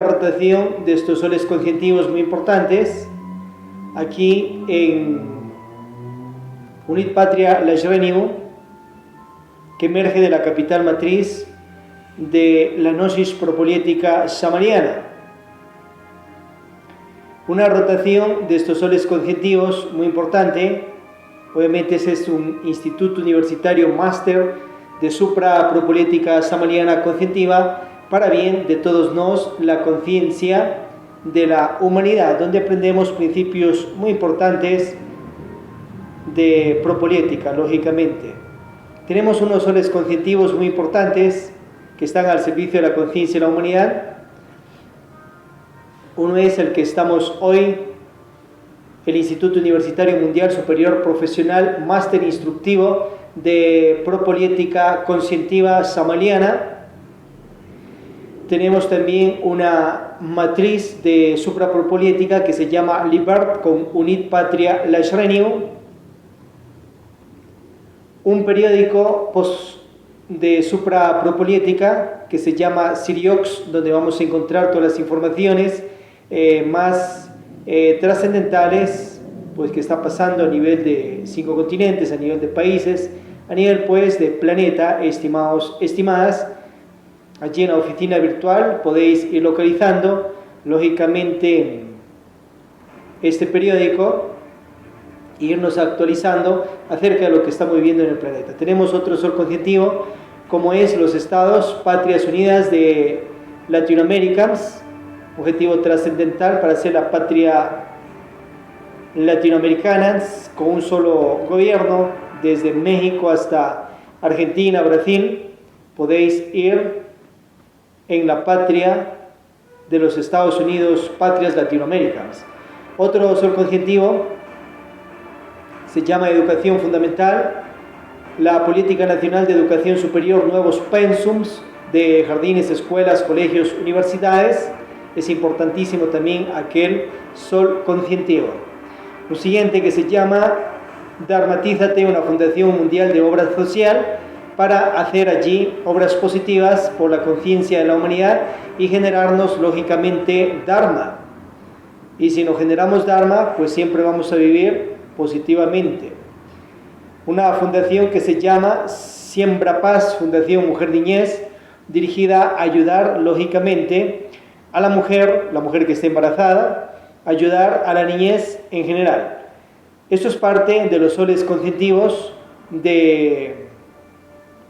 Rotación de estos soles conjuntivos muy importantes aquí en Unit Patria Lajreniu, que emerge de la capital matriz de la gnosis propolítica samariana. Una rotación de estos soles conjuntivos muy importante. Obviamente ese es un instituto universitario máster de supra propolítica samariana conjuntiva para bien de todos nos, la conciencia de la humanidad, donde aprendemos principios muy importantes de propolítica, lógicamente. Tenemos unos soles conjuntivos muy importantes que están al servicio de la conciencia de la humanidad. Uno es el que estamos hoy, el Instituto Universitario Mundial Superior Profesional Máster Instructivo de Propolítica Conscientiva Samariana. Tenemos también una matriz de suprapropolítica que se llama Libert con Unit Patria Lajreniu, un periódico de suprapropolítica que se llama Siriox, donde vamos a encontrar todas las informaciones más trascendentales pues, que está pasando a nivel de 5 continentes, a nivel de países, a nivel pues de planeta, estimadas. Allí en la oficina virtual podéis ir localizando, lógicamente, este periódico e irnos actualizando acerca de lo que estamos viviendo en el planeta. Tenemos otro sol conjuntivo, como es los Estados Patrias Unidas de Latinoamérica, objetivo trascendental para ser la patria latinoamericana, con un solo gobierno, desde México hasta Argentina, Brasil. Podéis ir en la patria de los Estados Unidos, patrias latinoamericanas. Otro sol conjuntivo se llama Educación Fundamental, la Política Nacional de Educación Superior, nuevos pensums de jardines, escuelas, colegios, universidades. Es importantísimo también aquel sol conjuntivo. Lo siguiente que se llama Dharmatízate, una fundación mundial de obra social, para hacer allí obras positivas por la conciencia de la humanidad y generarnos lógicamente Dharma. Y si no generamos Dharma, pues siempre vamos a vivir positivamente. Una fundación que se llama Siembra Paz, Fundación Mujer Niñez, dirigida a ayudar lógicamente a la mujer que esté embarazada, ayudar a la niñez en general. Esto es parte de los soles conjuntivos de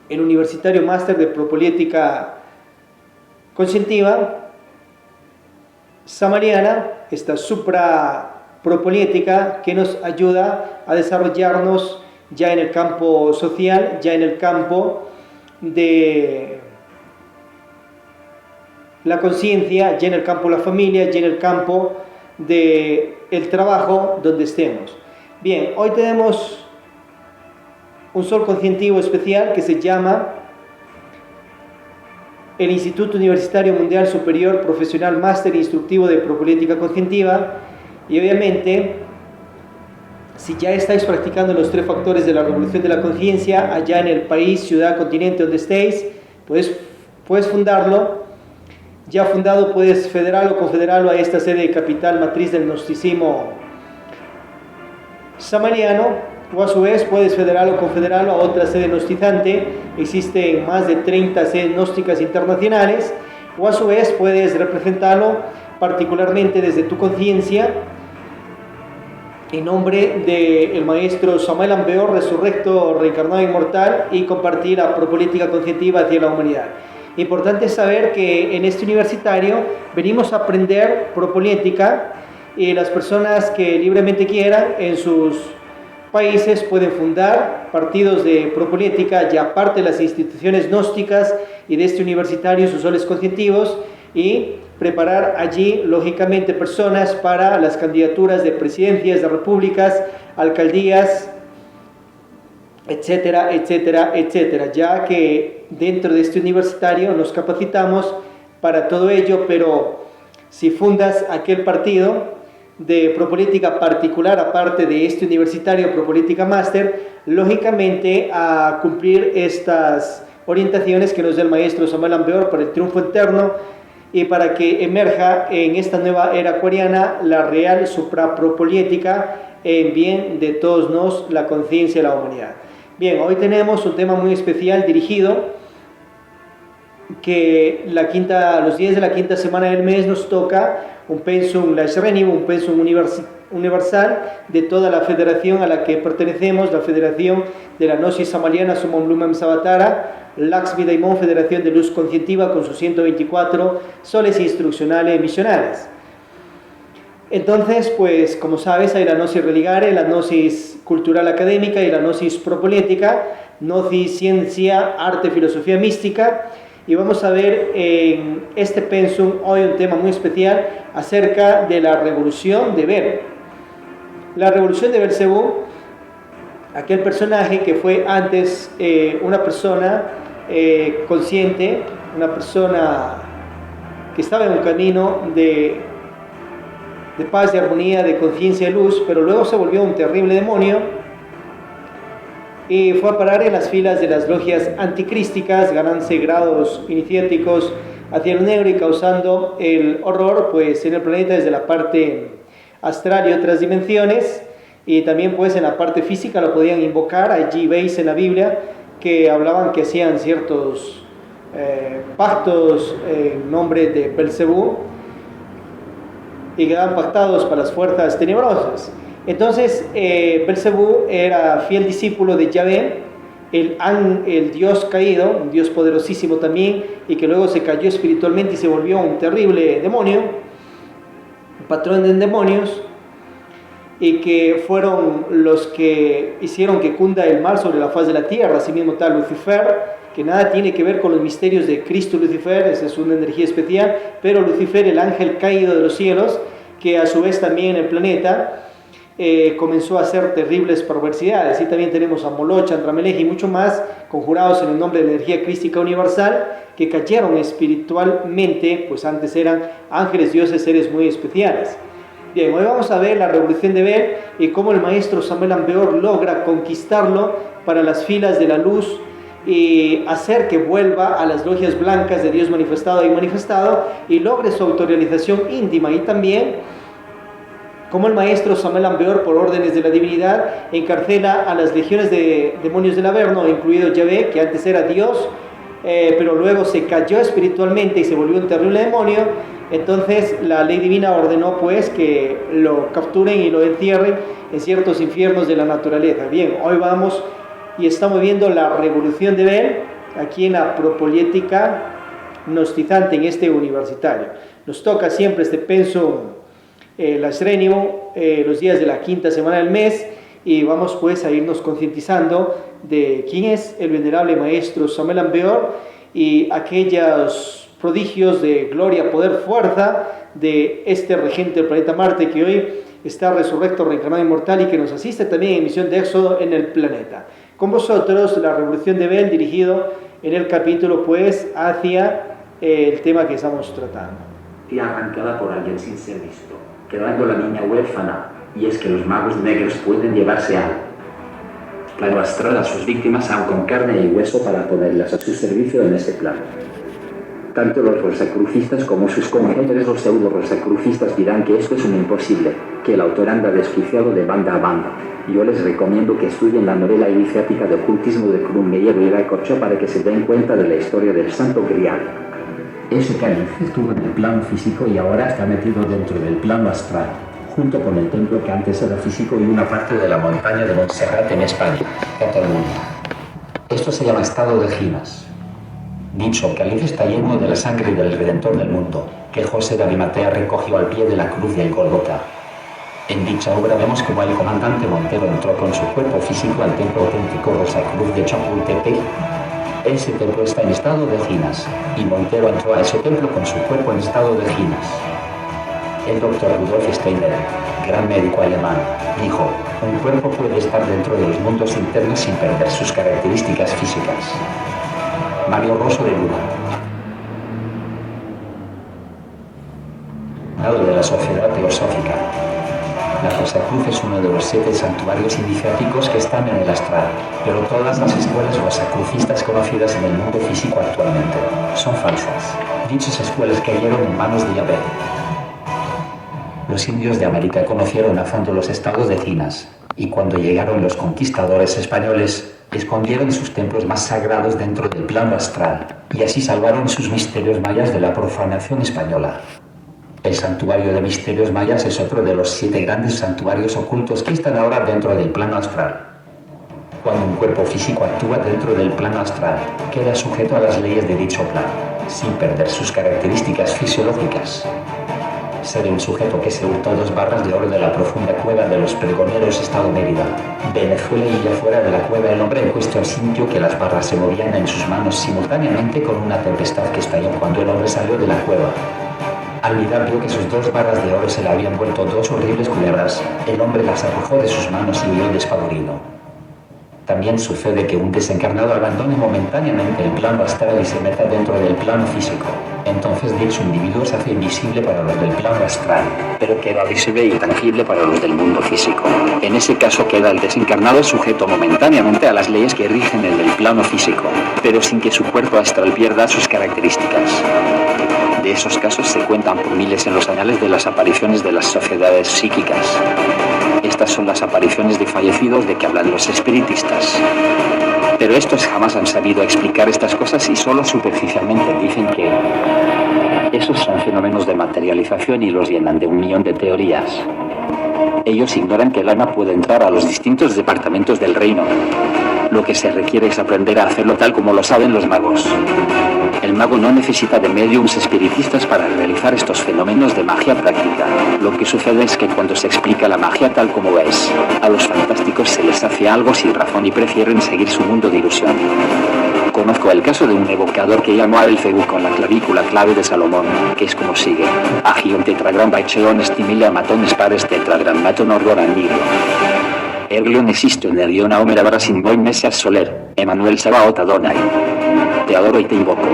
el Universitario Máster de Propolítica Conscientiva Samariana, esta suprapropolítica que nos ayuda a desarrollarnos ya en el campo social, ya en el campo de la conciencia, ya en el campo de la familia, ya en el campo del trabajo donde estemos. Bien, hoy tenemos un sol conjuntivo especial que se llama el Instituto Universitario Mundial Superior Profesional Máster Instructivo de Propolítica Conscientiva. Y obviamente, si ya estáis practicando los 3 factores de la revolución de la conciencia allá en el país, ciudad, continente donde estéis, puedes fundarlo. Ya fundado, puedes federarlo o confederarlo a esta sede capital matriz del gnosticismo samariano, o a su vez puedes federarlo o confederarlo a otra sede gnostizante. Existen más de 30 sedes gnósticas internacionales, o a su vez puedes representarlo particularmente desde tu conciencia en nombre del maestro Samael Aun Weor, resurrecto, reencarnado, inmortal, y compartir la propolítica conscientiva hacia la humanidad. Importante saber que en este universitario venimos a aprender propolítica, y las personas que libremente quieran en sus países pueden fundar partidos de propolítica, ya aparte de las instituciones gnósticas y de este universitario, sus soles conscientivos, y preparar allí, lógicamente, personas para las candidaturas de presidencias de repúblicas, alcaldías, etcétera, etcétera, etcétera, ya que dentro de este universitario nos capacitamos para todo ello. Pero si fundas aquel partido de propolítica particular, aparte de este universitario propolítica máster, lógicamente a cumplir estas orientaciones que nos da el maestro Samael Aun Weor para el triunfo eterno y para que emerja en esta nueva era acuariana la real suprapropoliética en bien de todos nos, la conciencia de la humanidad. Bien, hoy tenemos un tema muy especial dirigido que los días de la quinta semana del mes nos toca un pensum Lashrenim, un pensum universal de toda la federación a la que pertenecemos, la Federación de la Gnosis Samaliana Sumum Lumem Savatara, Laxmi Daimon, Federación de Luz Conscientiva, con sus 124 soles instruccionales misionales. Entonces, pues como sabes, hay la gnosis religare, la gnosis cultural académica y la gnosis propolítica, gnosis ciencia, arte, filosofía mística. Y vamos a ver en este pensum hoy un tema muy especial acerca de la revolución de Bel. La revolución de Belcebú, aquel personaje que fue antes una persona consciente, una persona que estaba en un camino de paz, de armonía, de conciencia y luz, pero luego se volvió un terrible demonio y fue a parar en las filas de las logias anticrísticas, ganándose grados iniciáticos hacia el negro y causando el horror pues en el planeta desde la parte astral y otras dimensiones, y también pues en la parte física lo podían invocar. Allí veis en la Biblia que hablaban que hacían ciertos pactos en nombre de Belcebú y quedaban pactados para las fuerzas tenebrosas. Entonces, Belcebú era fiel discípulo de Yahvé, el Dios caído, un Dios poderosísimo también, y que luego se cayó espiritualmente y se volvió un terrible demonio, un patrón de demonios, y que fueron los que hicieron que cunda el mal sobre la faz de la tierra. Asimismo está Lucifer, que nada tiene que ver con los misterios de Cristo Lucifer, esa es una energía especial, pero Lucifer, el ángel caído de los cielos, que a su vez también en el planeta comenzó a hacer terribles perversidades. Y también tenemos a Moloch, Andramelech y mucho más, conjurados en el nombre de la energía crística universal, que cayeron espiritualmente, pues antes eran ángeles, dioses, seres muy especiales. Bien, hoy vamos a ver la revolución de Bel y cómo el maestro Samuel Ambeor logra conquistarlo para las filas de la luz y hacer que vuelva a las logias blancas de Dios manifestado y manifestado y logre su autorrealización íntima. Y también como el maestro Samuel Ambeor, por órdenes de la divinidad, encarcela a las legiones de demonios del Averno, incluido Yahvé, que antes era Dios, pero luego se cayó espiritualmente y se volvió un terrible demonio. Entonces la ley divina ordenó pues que lo capturen y lo encierren en ciertos infiernos de la naturaleza. Bien, hoy vamos y estamos viendo la revolución de Bel aquí en la propolítica gnostizante, en este universitario. Nos toca siempre este pensum Lashrenimo, los días de la quinta semana del mes, y vamos pues a irnos concientizando de quién es el venerable maestro Samuel Ambeor y aquellos prodigios de gloria, poder, fuerza de este regente del planeta Marte, que hoy está resurrecto, reencarnado, inmortal, y que nos asiste también en misión de éxodo en el planeta. Con vosotros, la revolución de Bel, dirigido en el capítulo pues hacia el tema que estamos tratando. Y arrancada por alguien sin ser visto, quedando la niña huérfana, y es que los magos negros pueden llevarse al plano astral a sus víctimas aun con carne y hueso para ponerlas a su servicio en ese plano. Tanto los rosacrucistas como sus congéneres los pseudo-rosacrucistas dirán que esto es un imposible, que el autor anda desquiciado de banda a banda. Yo les recomiendo que estudien la novela iniciática de ocultismo de Krummeyer y Raikkocho para que se den cuenta de la historia del Santo Grial. Ese cáliz estuvo en el plano físico y ahora está metido dentro del plano astral, junto con el templo que antes era físico y una parte de la montaña de Montserrat en España, Cataluña. Esto se llama estado de Ginas. Dicho cáliz está lleno de la sangre del Redentor del mundo, que José de Arimatea recogió al pie de la cruz del Gólgota. En dicha obra vemos como el comandante Montero entró con su cuerpo físico al templo auténtico Rosacruz de Chapultepec. Ese templo está en estado de Ginas, y Montero entró a ese templo con su cuerpo en estado de Ginas. El doctor Rudolf Steiner, gran médico alemán, dijo: un cuerpo puede estar dentro de los mundos internos sin perder sus características físicas. Mario Rosso de Luna. Lado de la Sociedad Teosófica. La Fosa Cruz es uno de los 7 santuarios iniciáticos que están en el astral, pero todas las escuelas rosacrucistas conocidas en el mundo físico actualmente son falsas. Dichas escuelas cayeron en manos de Yahvé. Los indios de América conocieron a fondo los estados de Cinas, y cuando llegaron los conquistadores españoles, escondieron sus templos más sagrados dentro del plano astral, y así salvaron sus misterios mayas de la profanación española. El santuario de misterios mayas es otro de los 7 grandes santuarios ocultos que están ahora dentro del plano astral. Cuando un cuerpo físico actúa dentro del plano astral, queda sujeto a las leyes de dicho plano, sin perder sus características fisiológicas. Ser un sujeto que se hurtó 2 barras de oro de la profunda cueva de los Pregoneros, Estado Mérida, Venezuela, y ya fuera de la cueva el hombre en cuestión sintió que las barras se movían en sus manos simultáneamente con una tempestad que estalló cuando el hombre salió de la cueva. Al mirar vio que sus 2 barras de oro se le habían vuelto 2 horribles culebras. El hombre las arrojó de sus manos y huyó despavorido. También sucede que un desencarnado abandone momentáneamente el plano astral y se meta dentro del plano físico. Entonces dicho individuo se hace invisible para los del plano astral, pero queda visible y tangible para los del mundo físico. En ese caso queda el desencarnado sujeto momentáneamente a las leyes que rigen el del plano físico, pero sin que su cuerpo astral pierda sus características. De esos casos se cuentan por miles en los anales de las apariciones de las sociedades psíquicas. Estas son las apariciones de fallecidos de que hablan los espiritistas. Pero estos jamás han sabido explicar estas cosas y solo superficialmente dicen que esos son fenómenos de materialización y los llenan de 1.000.000 de teorías. Ellos ignoran que el alma puede entrar a los distintos departamentos del reino. Lo que se requiere es aprender a hacerlo tal como lo saben los magos. El mago no necesita de médiums espiritistas para realizar estos fenómenos de magia práctica. Lo que sucede es que cuando se explica la magia tal como es, a los fantásticos se les hace algo sin razón y prefieren seguir su mundo de ilusión. Conozco el caso de un evocador que llamó a Belcebú con la clavícula clave de Salomón, que es como sigue: Agion tetragram baicheon estimile amatones pares tetragram maton orgoran nigro. Erglion existo energión aomer abra sin boy mesias soler, Emanuel Sabaoth Adonai. Te adoro y te invoco.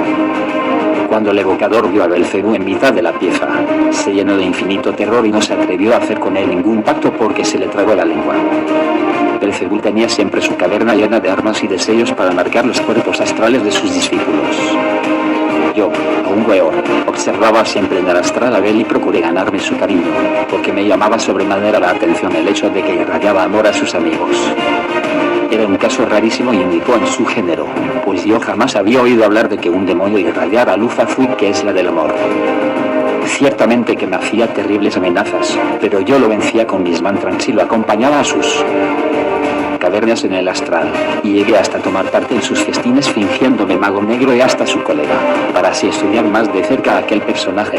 Cuando el evocador vio a Belcebú en mitad de la pieza, se llenó de infinito terror y no se atrevió a hacer con él ningún pacto porque se le tragó la lengua. Belcebú tenía siempre su caverna llena de armas y de sellos para marcar los cuerpos astrales de sus discípulos. Yo, aún weor, observaba siempre en el astral a Bel y procuré ganarme su cariño, porque me llamaba sobremanera la atención el hecho de que irradiaba amor a sus amigos. Era un caso rarísimo y único en su género, pues yo jamás había oído hablar de que un demonio irradiara luz azul, que es la del amor. Ciertamente que me hacía terribles amenazas, pero yo lo vencía con mis mantras y lo acompañaba a sus cavernas en el astral, y llegué hasta tomar parte en sus festines fingiéndome mago negro y hasta su colega, para así estudiar más de cerca a aquel personaje.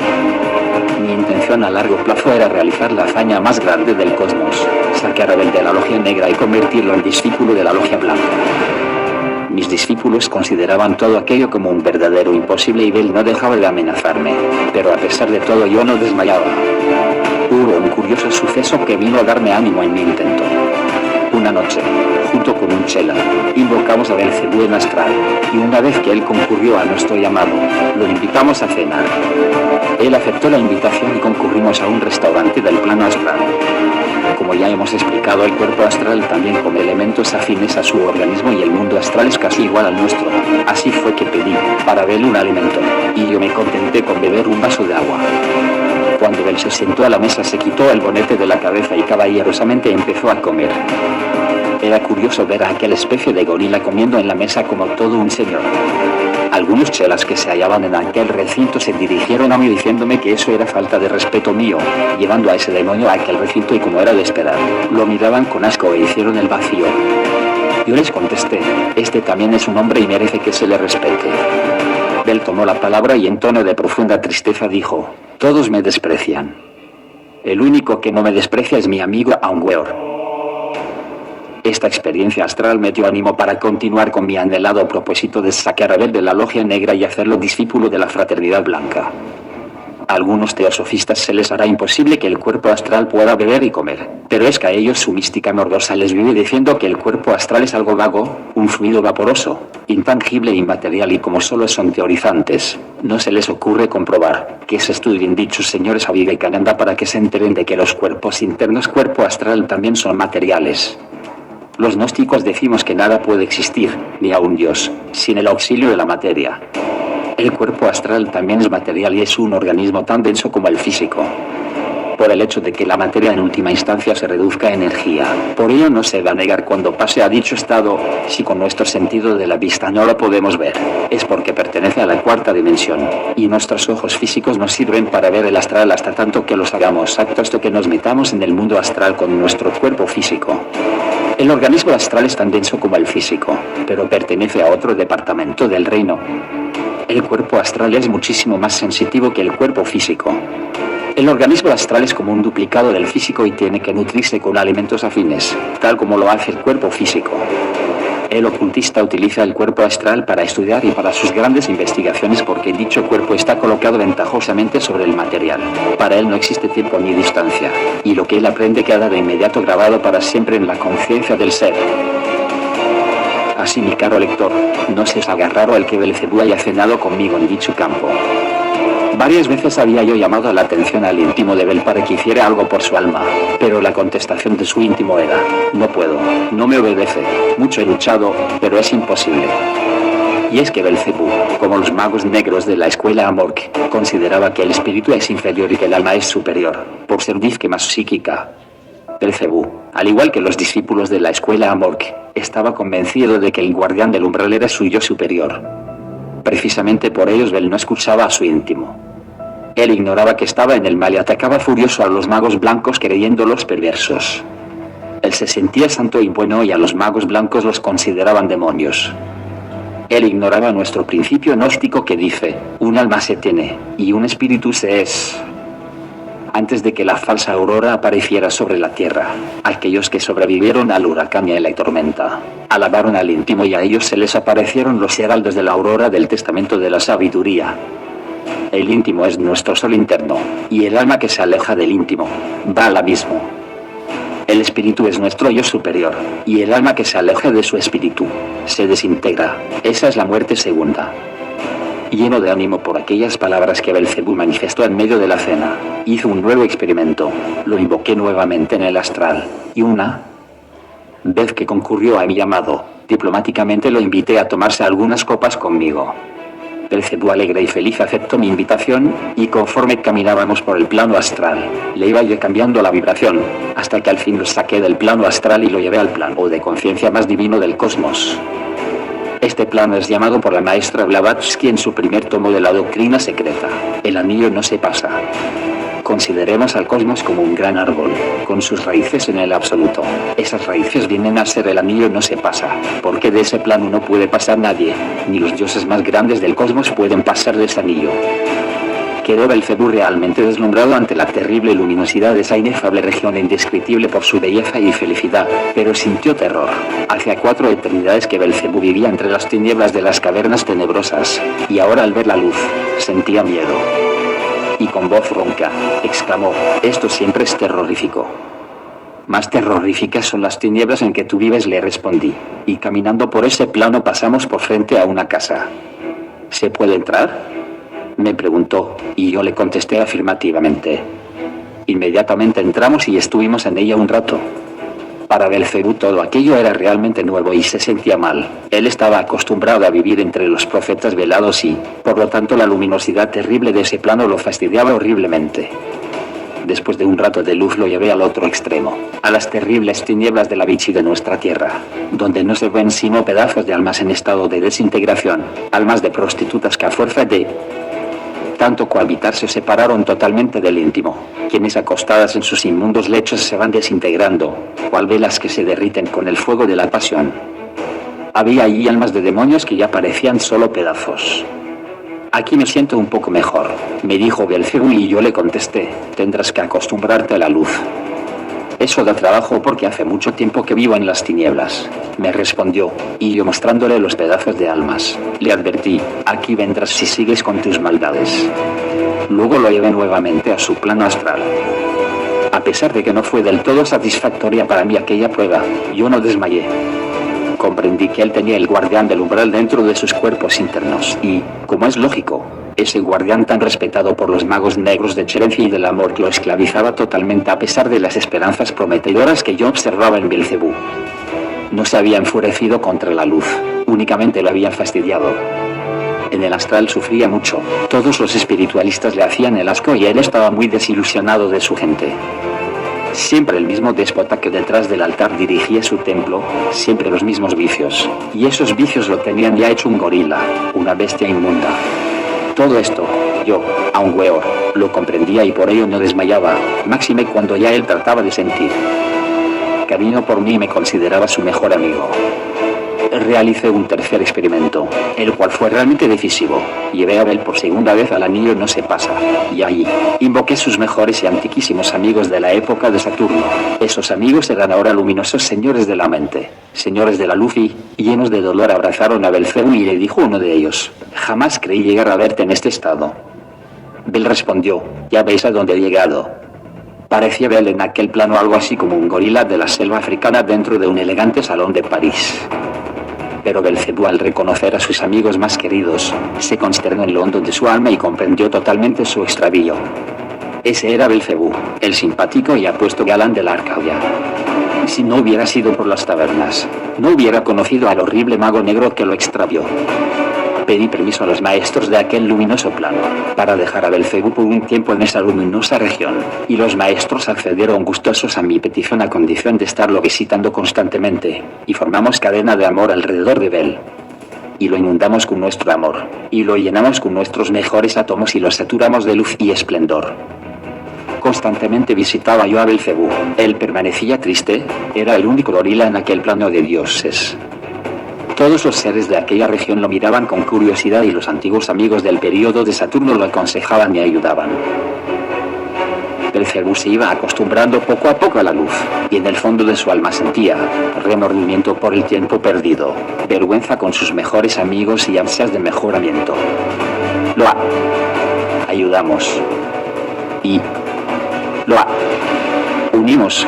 Mi intención a largo plazo era realizar la hazaña más grande del cosmos, sacar a Bel de la logia negra y convertirlo en discípulo de la logia blanca. Mis discípulos consideraban todo aquello como un verdadero imposible y Bel no dejaba de amenazarme, pero a pesar de todo yo no desmayaba. Hubo un curioso suceso que vino a darme ánimo en mi intento. Una noche, junto con un chela, invocamos a Belcebú en astral, y una vez que él concurrió a nuestro llamado, lo invitamos a cenar. Él aceptó la invitación y concurrimos a un restaurante del plano astral. Como ya hemos explicado, el cuerpo astral también come elementos afines a su organismo y el mundo astral es casi igual al nuestro. Así fue que pedí para Bel un alimento, y yo me contenté con beber un vaso de agua. Cuando Bel se sentó a la mesa se quitó el bonete de la cabeza y caballerosamente empezó a comer. Era curioso ver a aquella especie de gorila comiendo en la mesa como todo un señor. Algunos chelas que se hallaban en aquel recinto se dirigieron a mí diciéndome que eso era falta de respeto mío, llevando a ese demonio a aquel recinto, y como era de esperar, lo miraban con asco e hicieron el vacío. Yo les contesté: este también es un hombre y merece que se le respete. Bel tomó la palabra y en tono de profunda tristeza dijo: todos me desprecian. El único que no me desprecia es mi amigo Aungweor. Esta experiencia astral me dio ánimo para continuar con mi anhelado propósito de sacar a Bel de la logia negra y hacerlo discípulo de la fraternidad blanca. A algunos teosofistas se les hará imposible que el cuerpo astral pueda beber y comer, pero es que a ellos su mística morbosa les vive diciendo que el cuerpo astral es algo vago, un fluido vaporoso, intangible e inmaterial, y como solo son teorizantes, no se les ocurre comprobar que se estudien dichos señores a Vivekananda para que se enteren de que los cuerpos internos cuerpo astral también son materiales. Los gnósticos decimos que nada puede existir, ni aun Dios, sin el auxilio de la materia. El cuerpo astral también es material y es un organismo tan denso como el físico, por el hecho de que la materia en última instancia se reduzca a energía. Por ello no se va a negar cuando pase a dicho estado, si con nuestro sentido de la vista no lo podemos ver, es porque pertenece a la cuarta dimensión, y nuestros ojos físicos nos sirven para ver el astral hasta tanto que los hagamos actos de que nos metamos en el mundo astral con nuestro cuerpo físico. El organismo astral es tan denso como el físico, pero pertenece a otro departamento del reino. El cuerpo astral es muchísimo más sensitivo que el cuerpo físico. El organismo astral es como un duplicado del físico y tiene que nutrirse con alimentos afines, tal como lo hace el cuerpo físico. El ocultista utiliza el cuerpo astral para estudiar y para sus grandes investigaciones porque dicho cuerpo está colocado ventajosamente sobre el material. Para él no existe tiempo ni distancia, y lo que él aprende queda de inmediato grabado para siempre en la conciencia del ser. Así, mi caro lector, no se os haga raro el que Belcebú haya cenado conmigo en dicho campo. Varias veces había yo llamado la atención al íntimo de Bel para que hiciera algo por su alma, pero la contestación de su íntimo era: no puedo, no me obedece, mucho he luchado, pero es imposible. Y es que Belcebú, como los magos negros de la escuela Amorc, consideraba que el espíritu es inferior y que el alma es superior, por ser más psíquica. Belcebú, al igual que los discípulos de la escuela Amorc, estaba convencido de que el guardián del umbral era su yo superior. Precisamente por ellos Bel no escuchaba a su íntimo. Él ignoraba que estaba en el mal y atacaba furioso a los magos blancos creyéndolos perversos. Él se sentía santo y bueno y a los magos blancos los consideraban demonios. Él ignoraba nuestro principio gnóstico que dice: un alma se tiene, y un espíritu se es. Antes de que la falsa aurora apareciera sobre la tierra, aquellos que sobrevivieron al huracán y a la tormenta, alabaron al íntimo y a ellos se les aparecieron los heraldos de la aurora del testamento de la sabiduría. El íntimo es nuestro sol interno, y el alma que se aleja del íntimo va al abismo. El espíritu es nuestro yo superior, y el alma que se aleja de su espíritu se desintegra. Esa es la muerte segunda. Lleno de ánimo por aquellas palabras que Belcebú manifestó en medio de la cena, hizo un nuevo experimento. Lo invoqué nuevamente en el astral, y una vez que concurrió a mi llamado, diplomáticamente lo invité a tomarse algunas copas conmigo. Belcebú alegre y feliz aceptó mi invitación, y conforme caminábamos por el plano astral, le iba yo cambiando la vibración, hasta que al fin lo saqué del plano astral y lo llevé al plano de conciencia más divino del cosmos. Este plano es llamado por la maestra Blavatsky en su primer tomo de la doctrina secreta: el anillo no se pasa. Consideremos al cosmos como un gran árbol, con sus raíces en el absoluto. Esas raíces vienen a ser el anillo no se pasa, porque de ese plano no puede pasar nadie, ni los dioses más grandes del cosmos pueden pasar de ese anillo. Quedó Belcebú realmente deslumbrado ante la terrible luminosidad de esa inefable región indescriptible por su belleza y felicidad, pero sintió terror. Hacía 4 eternidades que Belcebú vivía entre las tinieblas de las cavernas tenebrosas, y ahora al ver la luz, sentía miedo. Y con voz ronca, exclamó: esto siempre es terrorífico. Más terroríficas son las tinieblas en que tú vives, le respondí, y caminando por ese plano pasamos por frente a una casa. ¿Se puede entrar?, me preguntó, y yo le contesté afirmativamente. Inmediatamente entramos y estuvimos en ella un rato. Para Belcebú todo aquello era realmente nuevo y se sentía mal. Él estaba acostumbrado a vivir entre los profetas velados y, por lo tanto, la luminosidad terrible de ese plano lo fastidiaba horriblemente. Después de un rato de luz lo llevé al otro extremo, a las terribles tinieblas de la Vichy de nuestra tierra, donde no se ven sino pedazos de almas en estado de desintegración, almas de prostitutas que a fuerza de tanto cohabitar se separaron totalmente del íntimo, quienes acostadas en sus inmundos lechos se van desintegrando, cual velas que se derriten con el fuego de la pasión. Había allí almas de demonios que ya parecían solo pedazos. Aquí me siento un poco mejor, me dijo Belcebú y yo le contesté: tendrás que acostumbrarte a la luz. Eso da trabajo porque hace mucho tiempo que vivo en las tinieblas, me respondió, y yo mostrándole los pedazos de almas, le advertí, aquí vendrás si sigues con tus maldades. Luego lo llevé nuevamente a su plano astral. A pesar de que no fue del todo satisfactoria para mí aquella prueba, yo no desmayé. Comprendí que él tenía el guardián del umbral dentro de sus cuerpos internos y, como es lógico, ese guardián tan respetado por los magos negros de Cherencia y del amor lo esclavizaba totalmente a pesar de las esperanzas prometedoras que yo observaba en Belcebú. No se había enfurecido contra la luz, únicamente lo había fastidiado. En el astral sufría mucho, todos los espiritualistas le hacían el asco y él estaba muy desilusionado de su gente. Siempre el mismo déspota que detrás del altar dirigía su templo, siempre los mismos vicios, y esos vicios lo tenían ya hecho un gorila, una bestia inmunda. Todo esto, yo, aun weor, lo comprendía y por ello no desmayaba, máxime cuando ya él trataba de sentir cariño por mí y me consideraba su mejor amigo. Realicé un tercer experimento, el cual fue realmente decisivo. Llevé a Bel por segunda vez al anillo no se pasa, y allí, invoqué sus mejores y antiquísimos amigos de la época de Saturno. Esos amigos eran ahora luminosos señores de la mente, señores de la luz y, llenos de dolor, abrazaron a Belcebú y le dijo uno de ellos, jamás creí llegar a verte en este estado. Bel respondió, ya veis a dónde he llegado. Parecía Bel en aquel plano algo así como un gorila de la selva africana dentro de un elegante salón de París. Pero Belcebú, al reconocer a sus amigos más queridos, se consternó en lo hondo de su alma y comprendió totalmente su extravío. Ese era Belcebú, el simpático y apuesto galán de la Arcadia. Si no hubiera sido por las tabernas, no hubiera conocido al horrible mago negro que lo extravió. Pedí permiso a los maestros de aquel luminoso plano, para dejar a Belcebú por un tiempo en esa luminosa región, y los maestros accedieron gustosos a mi petición a condición de estarlo visitando constantemente, y formamos cadena de amor alrededor de Bel. Y lo inundamos con nuestro amor, y lo llenamos con nuestros mejores átomos y lo saturamos de luz y esplendor. Constantemente visitaba yo a Belcebú, él permanecía triste, era el único gorila en aquel plano de dioses. Todos los seres de aquella región lo miraban con curiosidad y los antiguos amigos del período de Saturno lo aconsejaban y ayudaban. Belcebú se iba acostumbrando poco a poco a la luz, y en el fondo de su alma sentía remordimiento por el tiempo perdido, vergüenza con sus mejores amigos y ansias de mejoramiento. Lo ayudamos. Y lo unimos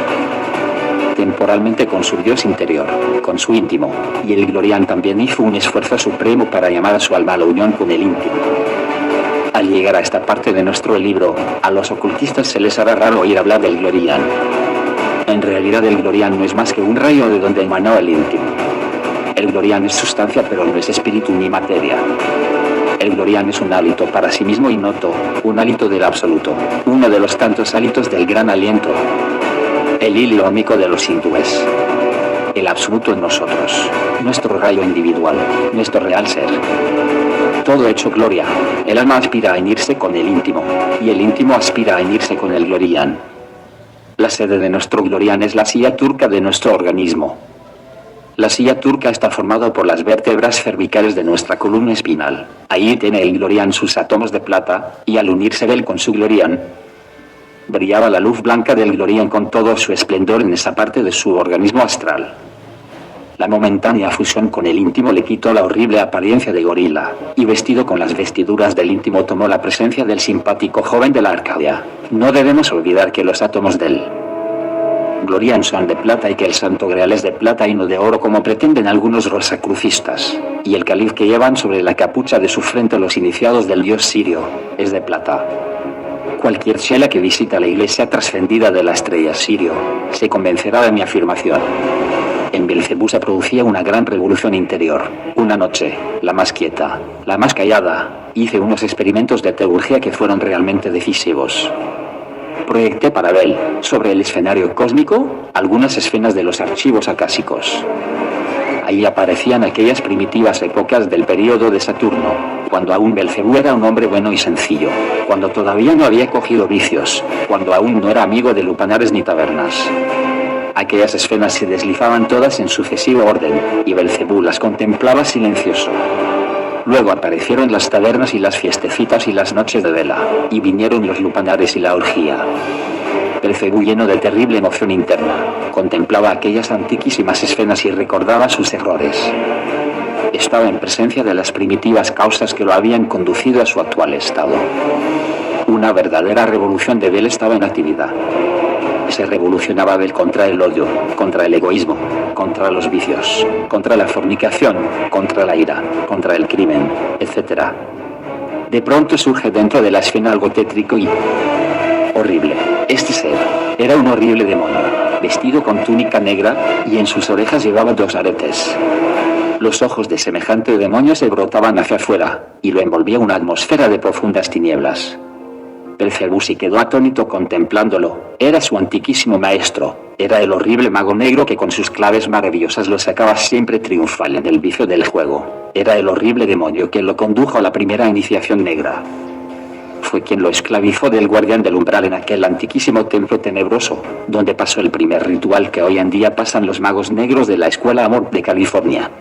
temporalmente con su Dios interior, con su íntimo, y el Glorian también hizo un esfuerzo supremo para llamar a su alma a la unión con el íntimo. Al llegar a esta parte de nuestro libro, a los ocultistas se les hará raro oír hablar del Glorian. En realidad el Glorian no es más que un rayo de donde emanó el íntimo. El Glorian es sustancia pero no es espíritu ni materia. El Glorian es un hálito para sí mismo innoto, un hálito del absoluto, uno de los tantos hálitos del gran aliento. El hilo ómico de los hindúes. El absoluto en nosotros, nuestro rayo individual, nuestro real ser. Todo hecho gloria. El alma aspira a unirse con el íntimo, y el íntimo aspira a unirse con el Glorian. La sede de nuestro Glorian es la silla turca de nuestro organismo. La silla turca está formada por las vértebras cervicales de nuestra columna espinal. Ahí tiene el Glorian sus átomos de plata, y al unirse Bel con su Glorian, brillaba la luz blanca del Glorian con todo su esplendor en esa parte de su organismo astral. La momentánea fusión con el íntimo le quitó la horrible apariencia de gorila, y vestido con las vestiduras del íntimo tomó la presencia del simpático joven de la Arcadia. No debemos olvidar que los átomos del Glorian son de plata y que el Santo Grial es de plata y no de oro como pretenden algunos rosacrucistas, y el cáliz que llevan sobre la capucha de su frente los iniciados del dios Sirio es de plata. Cualquier chela que visita la iglesia trascendida de la estrella Sirio se convencerá de mi afirmación. En Belcebú se producía una gran revolución interior. Una noche, la más quieta, la más callada, hice unos experimentos de teurgia que fueron realmente decisivos. Proyecté para Bel, sobre el escenario cósmico, algunas escenas de los archivos acásicos. Ahí aparecían aquellas primitivas épocas del período de Saturno, cuando aún Belcebú era un hombre bueno y sencillo, cuando todavía no había cogido vicios, cuando aún no era amigo de lupanares ni tabernas. Aquellas escenas se deslizaban todas en sucesivo orden, y Belcebú las contemplaba silencioso. Luego aparecieron las tabernas y las fiestecitas y las noches de vela, y vinieron los lupanares y la orgía. Belcebú, lleno de terrible emoción interna, contemplaba aquellas antiquísimas escenas y recordaba sus errores. Estaba en presencia de las primitivas causas que lo habían conducido a su actual estado. Una verdadera revolución de Bel estaba en actividad. Se revolucionaba Bel contra el odio, contra el egoísmo, contra los vicios, contra la fornicación, contra la ira, contra el crimen, etc. De pronto surge dentro de la escena algo tétrico y horrible. Este ser era un horrible demonio, vestido con túnica negra, y en sus orejas llevaba 2 aretes. Los ojos de semejante demonio se brotaban hacia afuera, y lo envolvía una atmósfera de profundas tinieblas. Belcebú se quedó atónito contemplándolo. Era su antiquísimo maestro. Era el horrible mago negro que con sus claves maravillosas lo sacaba siempre triunfal en el vicio del juego. Era el horrible demonio que lo condujo a la primera iniciación negra. Fue quien lo esclavizó del guardián del umbral en aquel antiquísimo templo tenebroso, donde pasó el primer ritual que hoy en día pasan los magos negros de la Escuela Amor de California.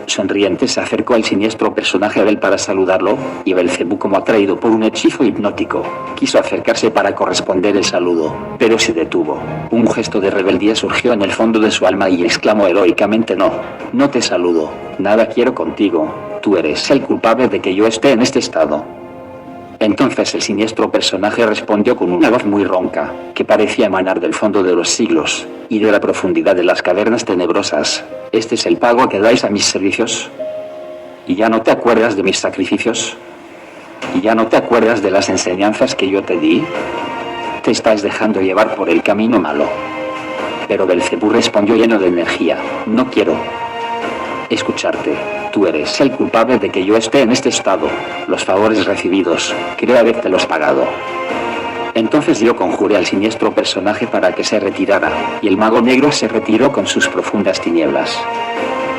Sonriente se acercó al siniestro personaje Bel para saludarlo, y Belcebú, como atraído por un hechizo hipnótico, quiso acercarse para corresponder el saludo, pero se detuvo. Un gesto de rebeldía surgió en el fondo de su alma y exclamó heroicamente: no te saludo, nada quiero contigo, tú eres el culpable de que yo esté en este estado. Entonces el siniestro personaje respondió con una voz muy ronca, que parecía emanar del fondo de los siglos, y de la profundidad de las cavernas tenebrosas: ¿este es el pago que dais a mis servicios? ¿Y ya no te acuerdas de mis sacrificios? ¿Y ya no te acuerdas de las enseñanzas que yo te di? Te estás dejando llevar por el camino malo. Pero Belcebú respondió lleno de energía: no quiero escucharte. Tú eres el culpable de que yo esté en este estado. Los favores recibidos, creo habértelos pagado. Entonces yo conjuré al siniestro personaje para que se retirara, y el mago negro se retiró con sus profundas tinieblas.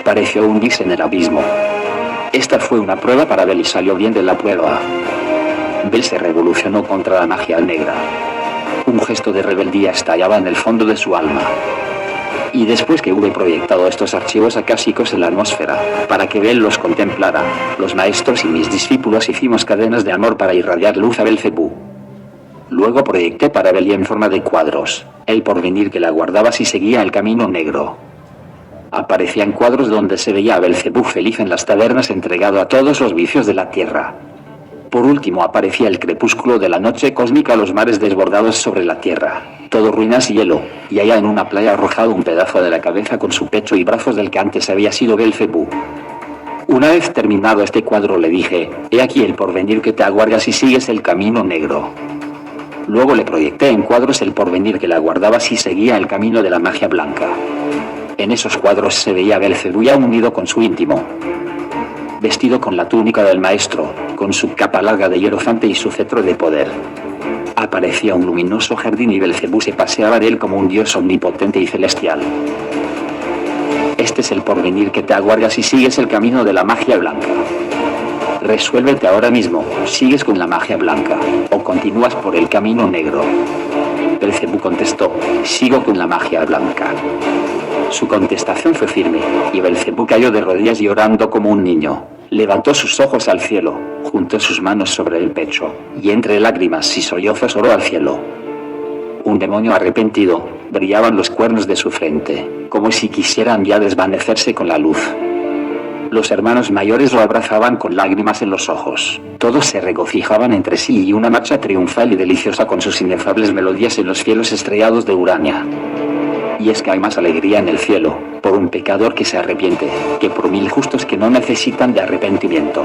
Pareció hundirse en el abismo. Esta fue una prueba para Bel y salió bien de la prueba. Bel se revolucionó contra la magia negra. Un gesto de rebeldía estallaba en el fondo de su alma. Y después que hube proyectado estos archivos acásicos en la atmósfera, para que Bel los contemplara, los maestros y mis discípulos hicimos cadenas de amor para irradiar luz a Belcebú. Luego proyecté para Bel y en forma de cuadros, el porvenir que la guardaba si seguía el camino negro. Aparecían cuadros donde se veía a Belcebú feliz en las tabernas, entregado a todos los vicios de la tierra. Por último aparecía el crepúsculo de la noche cósmica, los mares desbordados sobre la tierra, todo ruinas y hielo, y allá en una playa arrojado un pedazo de la cabeza con su pecho y brazos del que antes había sido Belcebú. Una vez terminado este cuadro le dije: he aquí el porvenir que te aguarda si sigues el camino negro. Luego le proyecté en cuadros el porvenir que la aguardaba si seguía el camino de la magia blanca. En esos cuadros se veía a Belcebú ya unido con su íntimo, vestido con la túnica del maestro, con su capa larga de hierofante y su cetro de poder. Aparecía un luminoso jardín y Belcebú se paseaba de él como un dios omnipotente y celestial. Este es el porvenir que te aguarda si sigues el camino de la magia blanca. Resuélvete ahora mismo: ¿sigues con la magia blanca o continúas por el camino negro? Belcebú contestó: sigo con la magia blanca. Su contestación fue firme, y Belcebú cayó de rodillas llorando como un niño. Levantó sus ojos al cielo, juntó sus manos sobre el pecho, y entre lágrimas y sollozos oró al cielo. Un demonio arrepentido, brillaban los cuernos de su frente, como si quisieran ya desvanecerse con la luz. Los hermanos mayores lo abrazaban con lágrimas en los ojos. Todos se regocijaban entre sí y una marcha triunfal y deliciosa con sus inefables melodías en los cielos estrellados de Urania. Y es que hay más alegría en el cielo, por un pecador que se arrepiente, que por 1000 justos que no necesitan de arrepentimiento.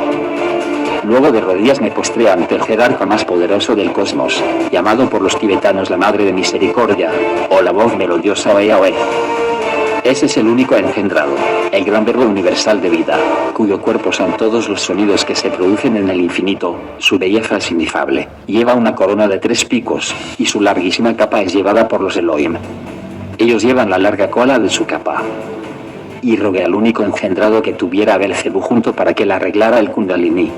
Luego de rodillas me postré ante el jerarca más poderoso del cosmos, llamado por los tibetanos la Madre de Misericordia, o la voz melodiosa Oe Oe. Ese es el único engendrado, el gran verbo universal de vida, cuyo cuerpo son todos los sonidos que se producen en el infinito. Su belleza es inefable, lleva una corona de 3 picos, y su larguísima capa es llevada por los Elohim. Ellos llevan la larga cola de su capa. Y rogué al único engendrado que tuviera a Belcebú junto para que le arreglara el Kundalini.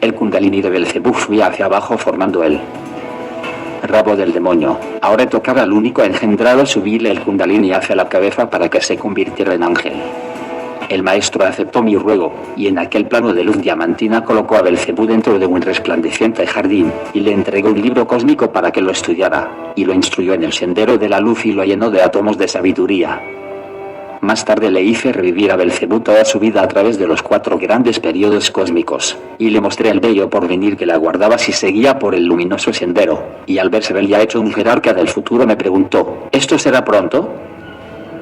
El Kundalini de Belcebú fluía hacia abajo formando el rabo del demonio. Ahora tocaba al único engendrado subirle el Kundalini hacia la cabeza para que se convirtiera en ángel. El maestro aceptó mi ruego, y en aquel plano de luz diamantina colocó a Belcebú dentro de un resplandeciente jardín, y le entregó un libro cósmico para que lo estudiara, y lo instruyó en el sendero de la luz y lo llenó de átomos de sabiduría. Más tarde le hice revivir a Belcebú toda su vida a través de los 4 grandes periodos cósmicos, y le mostré el bello porvenir que la guardaba si seguía por el luminoso sendero, y al verse ya hecho un jerarca del futuro me preguntó, ¿esto será pronto?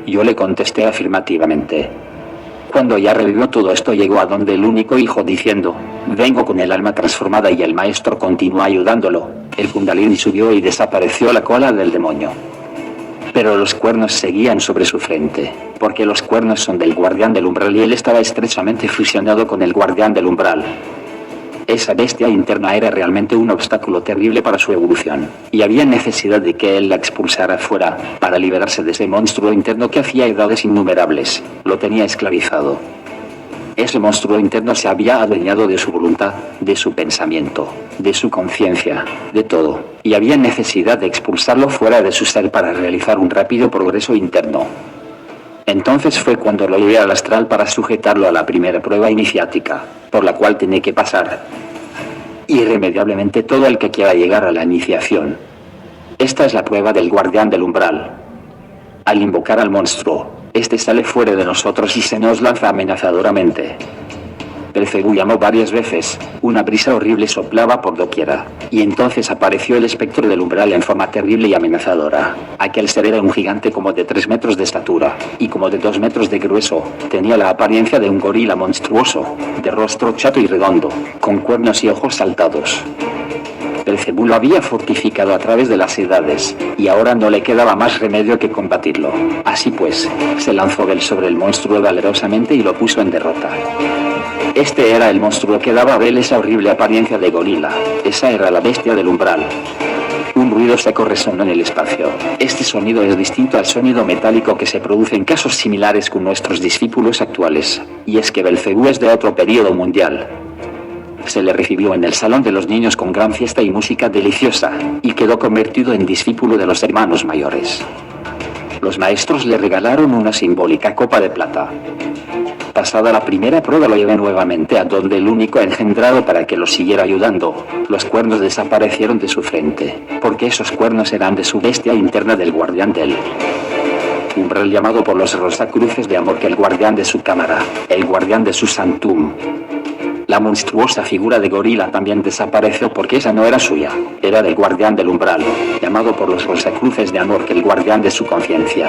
Yo le contesté afirmativamente. Cuando ya revivió todo esto llegó a donde el único hijo diciendo, vengo con el alma transformada, y el maestro continuó ayudándolo. El Kundalini subió y desapareció la cola del demonio. Pero los cuernos seguían sobre su frente, porque los cuernos son del guardián del umbral y él estaba estrechamente fusionado con el guardián del umbral. Esa bestia interna era realmente un obstáculo terrible para su evolución, y había necesidad de que él la expulsara fuera, para liberarse de ese monstruo interno que hacía edades innumerables, lo tenía esclavizado. Ese monstruo interno se había adueñado de su voluntad, de su pensamiento, de su conciencia, de todo, y había necesidad de expulsarlo fuera de su ser para realizar un rápido progreso interno. Entonces fue cuando lo llevé al astral para sujetarlo a la primera prueba iniciática, por la cual tiene que pasar irremediablemente todo el que quiera llegar a la iniciación. Esta es la prueba del guardián del umbral. Al invocar al monstruo, este sale fuera de nosotros y se nos lanza amenazadoramente. Belcebú llamó varias veces, una brisa horrible soplaba por doquiera, y entonces apareció el espectro del umbral en forma terrible y amenazadora. Aquel ser era un gigante como de 3 metros de estatura, y como de 2 metros de grueso, tenía la apariencia de un gorila monstruoso, de rostro chato y redondo, con cuernos y ojos saltados. Belcebú lo había fortificado a través de las edades, y ahora no le quedaba más remedio que combatirlo. Así pues, se lanzó Bel sobre el monstruo valerosamente y lo puso en derrota. Este era el monstruo que daba a Bel esa horrible apariencia de gorila. Esa era la bestia del umbral. Un ruido seco resonó en el espacio. Este sonido es distinto al sonido metálico que se produce en casos similares con nuestros discípulos actuales, y es que Belcebú es de otro periodo mundial. Se le recibió en el salón de los niños con gran fiesta y música deliciosa, y quedó convertido en discípulo de los hermanos mayores. Los maestros le regalaron una simbólica copa de plata. Pasada la primera prueba lo llevé nuevamente a donde el único engendrado para que lo siguiera ayudando. Los cuernos desaparecieron de su frente, porque esos cuernos eran de su bestia interna del guardián del umbral llamado por los Rosacruces de amor que el guardián de su cámara, el guardián de su santum. La monstruosa figura de gorila también desapareció porque esa no era suya, era del guardián del umbral, llamado por los Rosacruces de amor que el guardián de su conciencia.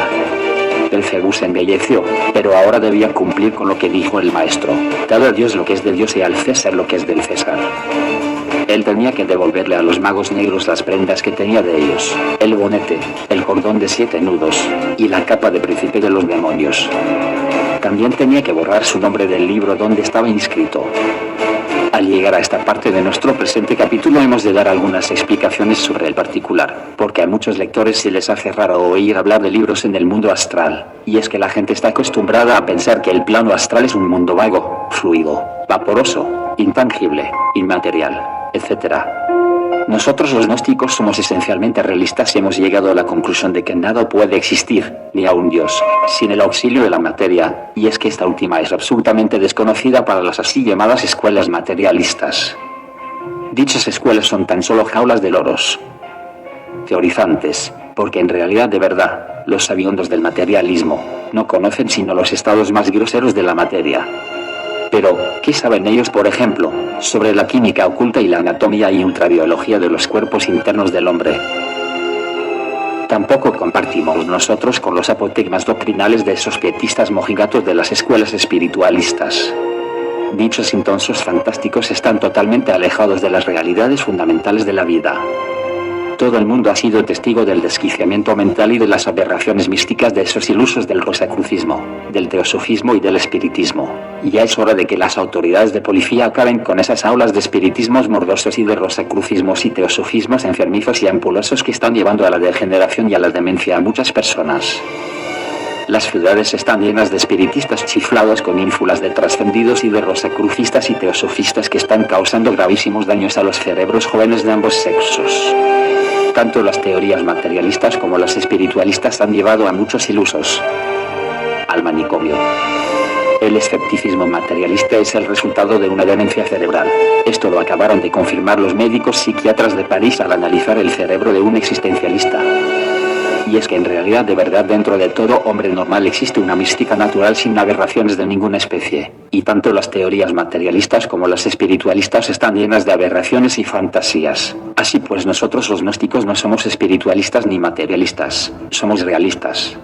Belcebú se embelleció, pero ahora debía cumplir con lo que dijo el maestro. Dad a Dios lo que es de Dios y al César lo que es del César. Él tenía que devolverle a los magos negros las prendas que tenía de ellos, el bonete, el cordón de 7 nudos, y la capa de príncipe de los demonios. También tenía que borrar su nombre del libro donde estaba inscrito. Al llegar a esta parte de nuestro presente capítulo hemos de dar algunas explicaciones sobre el particular, porque a muchos lectores se les hace raro oír hablar de libros en el mundo astral, y es que la gente está acostumbrada a pensar que el plano astral es un mundo vago, fluido, vaporoso, intangible, inmaterial, etc. Nosotros los gnósticos somos esencialmente realistas y hemos llegado a la conclusión de que nada puede existir, ni aun Dios, sin el auxilio de la materia, y es que esta última es absolutamente desconocida para las así llamadas escuelas materialistas. Dichas escuelas son tan solo jaulas de loros teorizantes, porque en realidad de verdad, los sabiondos del materialismo no conocen sino los estados más groseros de la materia. Pero, ¿qué saben ellos, por ejemplo, sobre la química oculta y la anatomía y ultrabiología de los cuerpos internos del hombre? Tampoco compartimos nosotros con los apotegmas doctrinales de esos pietistas mojigatos de las escuelas espiritualistas. Dichos intensos fantásticos están totalmente alejados de las realidades fundamentales de la vida. Todo el mundo ha sido testigo del desquiciamiento mental y de las aberraciones místicas de esos ilusos del rosacrucismo, del teosofismo y del espiritismo. Y ya es hora de que las autoridades de policía acaben con esas aulas de espiritismos morbosos y de rosacrucismos y teosofismos enfermizos y ampulosos que están llevando a la degeneración y a la demencia a muchas personas. Las ciudades están llenas de espiritistas chiflados con ínfulas de trascendidos y de rosacrucistas y teosofistas que están causando gravísimos daños a los cerebros jóvenes de ambos sexos. Tanto las teorías materialistas como las espiritualistas han llevado a muchos ilusos al manicomio. El escepticismo materialista es el resultado de una demencia cerebral. Esto lo acabaron de confirmar los médicos psiquiatras de París al analizar el cerebro de un existencialista. Y es que en realidad de verdad dentro de todo hombre normal existe una mística natural sin aberraciones de ninguna especie. Y tanto las teorías materialistas como las espiritualistas están llenas de aberraciones y fantasías. Así pues nosotros los gnósticos no somos espiritualistas ni materialistas, somos realistas.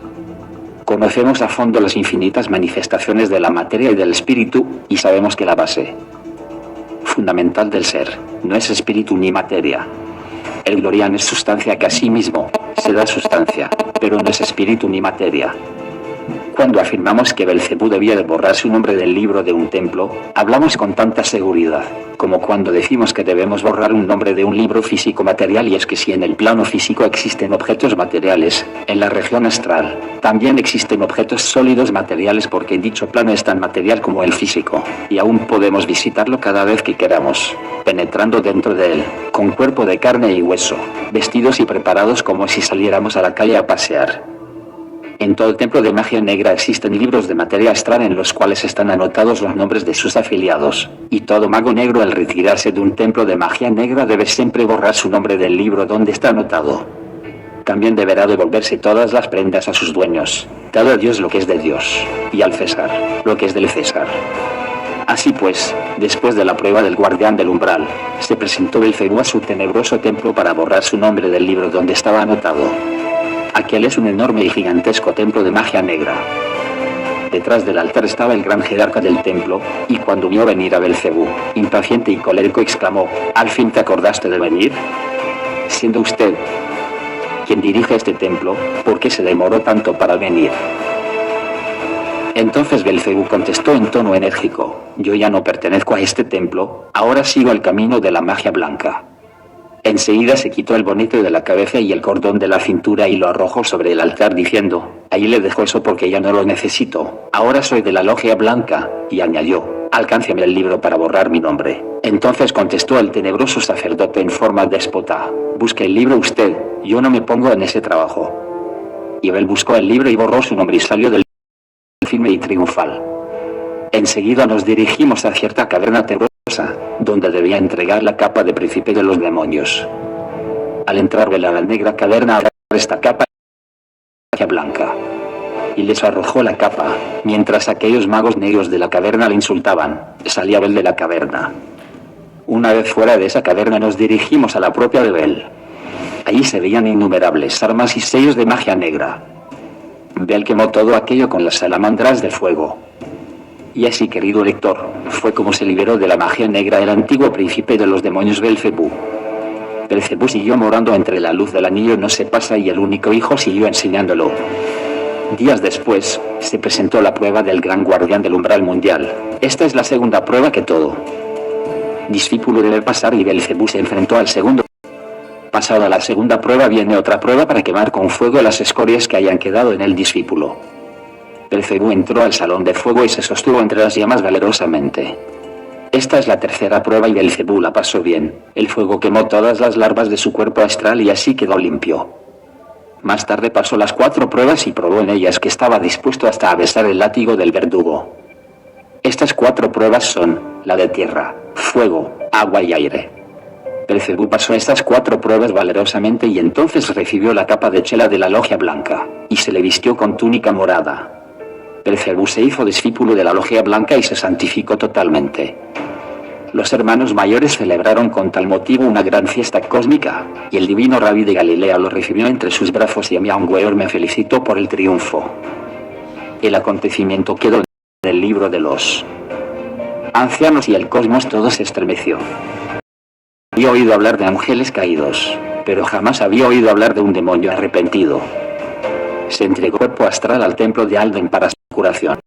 Conocemos a fondo las infinitas manifestaciones de la materia y del espíritu, y sabemos que la base fundamental del ser no es espíritu ni materia. El glorian es sustancia que a sí mismo se da sustancia, pero no es espíritu ni materia. Cuando afirmamos que Belcebú debía de borrar su nombre del libro de un templo, hablamos con tanta seguridad, como cuando decimos que debemos borrar un nombre de un libro físico material, y es que si en el plano físico existen objetos materiales, en la región astral, también existen objetos sólidos materiales porque dicho plano es tan material como el físico, y aún podemos visitarlo cada vez que queramos, penetrando dentro de él, con cuerpo de carne y hueso, vestidos y preparados como si saliéramos a la calle a pasear. En todo templo de magia negra existen libros de materia astral en los cuales están anotados los nombres de sus afiliados, y todo mago negro al retirarse de un templo de magia negra debe siempre borrar su nombre del libro donde está anotado. También deberá devolverse todas las prendas a sus dueños, dado a Dios lo que es de Dios, y al César lo que es del César. Así pues, después de la prueba del guardián del umbral, se presentó Belcebú a su tenebroso templo para borrar su nombre del libro donde estaba anotado. Aquel es un enorme y gigantesco templo de magia negra. Detrás del altar estaba el gran jerarca del templo, y cuando vio venir a Belcebú, impaciente y colérico, exclamó: ¿Al fin te acordaste de venir? Siendo usted quien dirige este templo, ¿por qué se demoró tanto para venir? Entonces Belcebú contestó en tono enérgico: yo ya no pertenezco a este templo, ahora sigo el camino de la magia blanca. Enseguida se quitó el bonete de la cabeza y el cordón de la cintura y lo arrojó sobre el altar diciendo: ahí le dejo eso porque ya no lo necesito, ahora soy de la logia blanca, y añadió: alcánceme el libro para borrar mi nombre. Entonces contestó el tenebroso sacerdote en forma déspota: busque el libro usted, yo no me pongo en ese trabajo. Y Bel buscó el libro y borró su nombre y salió del firme y triunfal. Enseguida nos dirigimos a cierta caverna tenebrosa, donde debía entregar la capa de príncipe de los demonios. Al entrar Bel a la negra caverna, agarró esta capa blanca y les arrojó la capa, mientras aquellos magos negros de la caverna le insultaban. Salía Bel de la caverna. Una vez fuera de esa caverna nos dirigimos a la propia de Bel. Allí se veían innumerables armas y sellos de magia negra. Bel quemó todo aquello con las salamandras de fuego. Y así, querido lector, fue como se liberó de la magia negra el antiguo príncipe de los demonios Belcebú. Belcebú siguió morando entre la luz del anillo no se pasa y el único hijo siguió enseñándolo. Días después, se presentó la prueba del gran guardián del umbral mundial. Esta es la segunda prueba que todo discípulo debe pasar y Belcebú se enfrentó al segundo. Pasada la segunda prueba viene otra prueba para quemar con fuego las escorias que hayan quedado en el discípulo. Belcebú entró al salón de fuego y se sostuvo entre las llamas valerosamente. Esta es la tercera prueba y Belcebú la pasó bien. El fuego quemó todas las larvas de su cuerpo astral y así quedó limpio. Más tarde pasó las 4 pruebas y probó en ellas que estaba dispuesto hasta a besar el látigo del verdugo. Estas 4 pruebas son la de tierra, fuego, agua y aire. Belcebú pasó estas 4 pruebas valerosamente y entonces recibió la capa de chela de la logia blanca, y se le vistió con túnica morada. Belcebú se hizo discípulo de la logia blanca y se santificó totalmente. Los hermanos mayores celebraron con tal motivo una gran fiesta cósmica, y el divino Rabí de Galilea lo recibió entre sus brazos y Amiangueor me felicitó por el triunfo. El acontecimiento quedó en el libro de los ancianos y el cosmos todo se estremeció. Había oído hablar de ángeles caídos, pero jamás había oído hablar de un demonio arrepentido. Se entregó cuerpo astral al templo de Alden para su curación.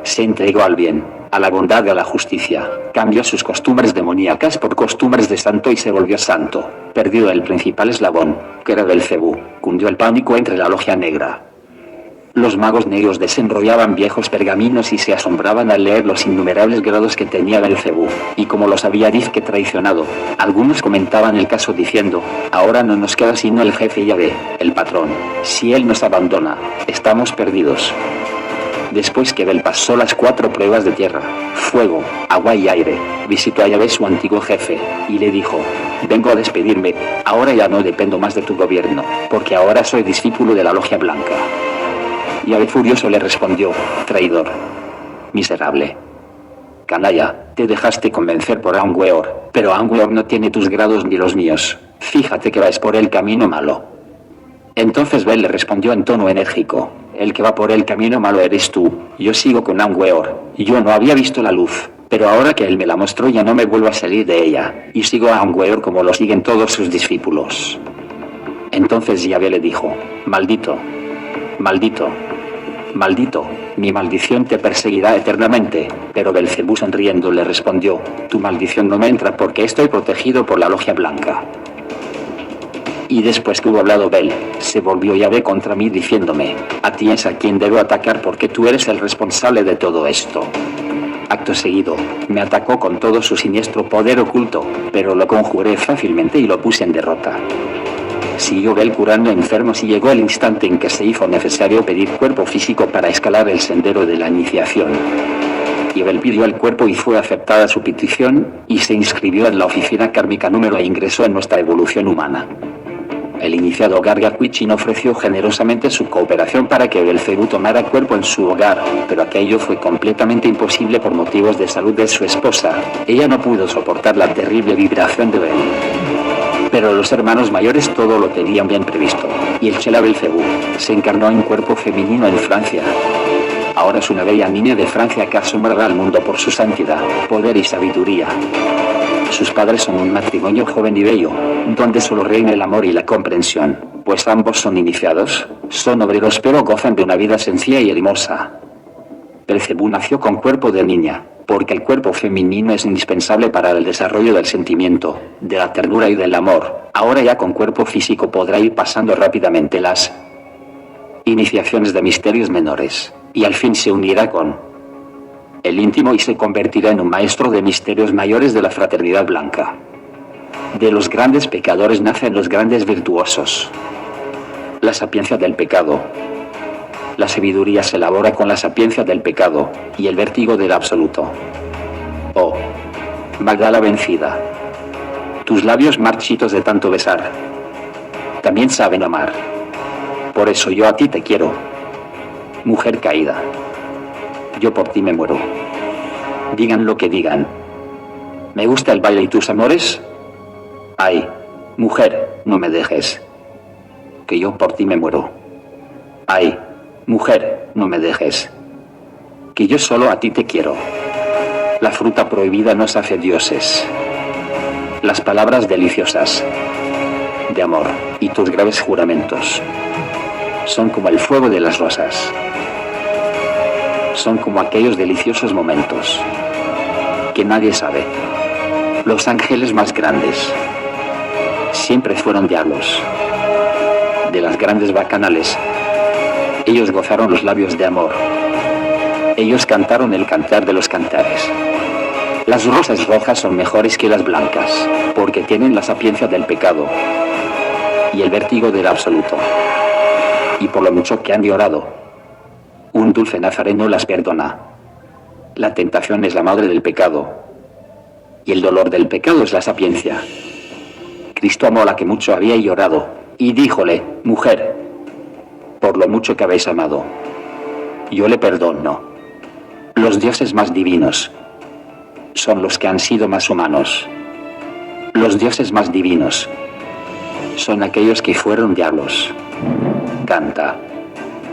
Se entregó al bien, a la bondad y a la justicia, cambió sus costumbres demoníacas por costumbres de santo y se volvió santo. Perdió el principal eslabón, que era Belcebú, cundió el pánico entre la logia negra. Los magos negros desenrollaban viejos pergaminos y se asombraban al leer los innumerables grados que tenía Belcebú, y como los había disque traicionado, algunos comentaban el caso diciendo: ahora no nos queda sino el jefe Yahvé, el patrón. Si él nos abandona, estamos perdidos. Después que Bel pasó las 4 pruebas de tierra, fuego, agua y aire, visitó a Yahvé, su antiguo jefe, y le dijo: vengo a despedirme, ahora ya no dependo más de tu gobierno, porque ahora soy discípulo de la Logia Blanca. Yahvé furioso le respondió: traidor, miserable, canalla, te dejaste convencer por Angweor, pero Angweor no tiene tus grados ni los míos, fíjate que vas por el camino malo. Entonces Bel le respondió en tono enérgico: el que va por el camino malo eres tú, yo sigo con Angweor, yo no había visto la luz, pero ahora que él me la mostró ya no me vuelvo a salir de ella, y sigo a Angweor como lo siguen todos sus discípulos. Entonces Yahvé le dijo: maldito, maldito, maldito, mi maldición te perseguirá eternamente. Pero Belcebú sonriendo le respondió: tu maldición no me entra porque estoy protegido por la Logia Blanca. Y después que hubo hablado Bel, se volvió Yahvé contra mí diciéndome: a ti es a quien debo atacar porque tú eres el responsable de todo esto. Acto seguido, me atacó con todo su siniestro poder oculto, pero lo conjuré fácilmente y lo puse en derrota. Siguió Bel curando enfermos y llegó el instante en que se hizo necesario pedir cuerpo físico para escalar el sendero de la iniciación. Y Bel pidió el cuerpo y fue aceptada su petición, y se inscribió en la oficina kármica número e ingresó en nuestra evolución humana. El iniciado Garga Quichin ofreció generosamente su cooperación para que Belcebú tomara cuerpo en su hogar, pero aquello fue completamente imposible por motivos de salud de su esposa. Ella no pudo soportar la terrible vibración de Bel. Pero los hermanos mayores todo lo tenían bien previsto, y el Chela Belcebú se encarnó en cuerpo femenino en Francia. Ahora es una bella niña de Francia que asombrará al mundo por su santidad, poder y sabiduría. Sus padres son un matrimonio joven y bello, donde solo reina el amor y la comprensión, pues ambos son iniciados, son obreros pero gozan de una vida sencilla y hermosa. Belcebú nació con cuerpo de niña, porque el cuerpo femenino es indispensable para el desarrollo del sentimiento, de la ternura y del amor. Ahora ya con cuerpo físico podrá ir pasando rápidamente las iniciaciones de misterios menores, y al fin se unirá con el íntimo y se convertirá en un maestro de misterios mayores de la fraternidad blanca. De los grandes pecadores nacen los grandes virtuosos. La sapiencia del pecado. La sabiduría se elabora con la sapiencia del pecado, y el vértigo del absoluto. Oh, Magdala vencida. Tus labios marchitos de tanto besar también saben amar. Por eso yo a ti te quiero, mujer caída. Yo por ti me muero. Digan lo que digan. ¿Me gusta el baile y tus amores? Ay, mujer, no me dejes, que yo por ti me muero. Ay, mujer, no me dejes, que yo solo a ti te quiero. La fruta prohibida nos hace dioses. Las palabras deliciosas de amor y tus graves juramentos son como el fuego de las rosas. Son como aquellos deliciosos momentos que nadie sabe. Los ángeles más grandes siempre fueron diablos. De las grandes bacanales, ellos gozaron los labios de amor. Ellos cantaron el cantar de los cantares. Las rosas rojas son mejores que las blancas, porque tienen la sapiencia del pecado y el vértigo del absoluto. Y por lo mucho que han llorado, un dulce nazareno las perdona. La tentación es la madre del pecado, y el dolor del pecado es la sapiencia. Cristo amó a la que mucho había llorado, y díjole: mujer, por lo mucho que habéis amado, yo le perdono. Los dioses más divinos son los que han sido más humanos. Los dioses más divinos son aquellos que fueron diablos. Canta,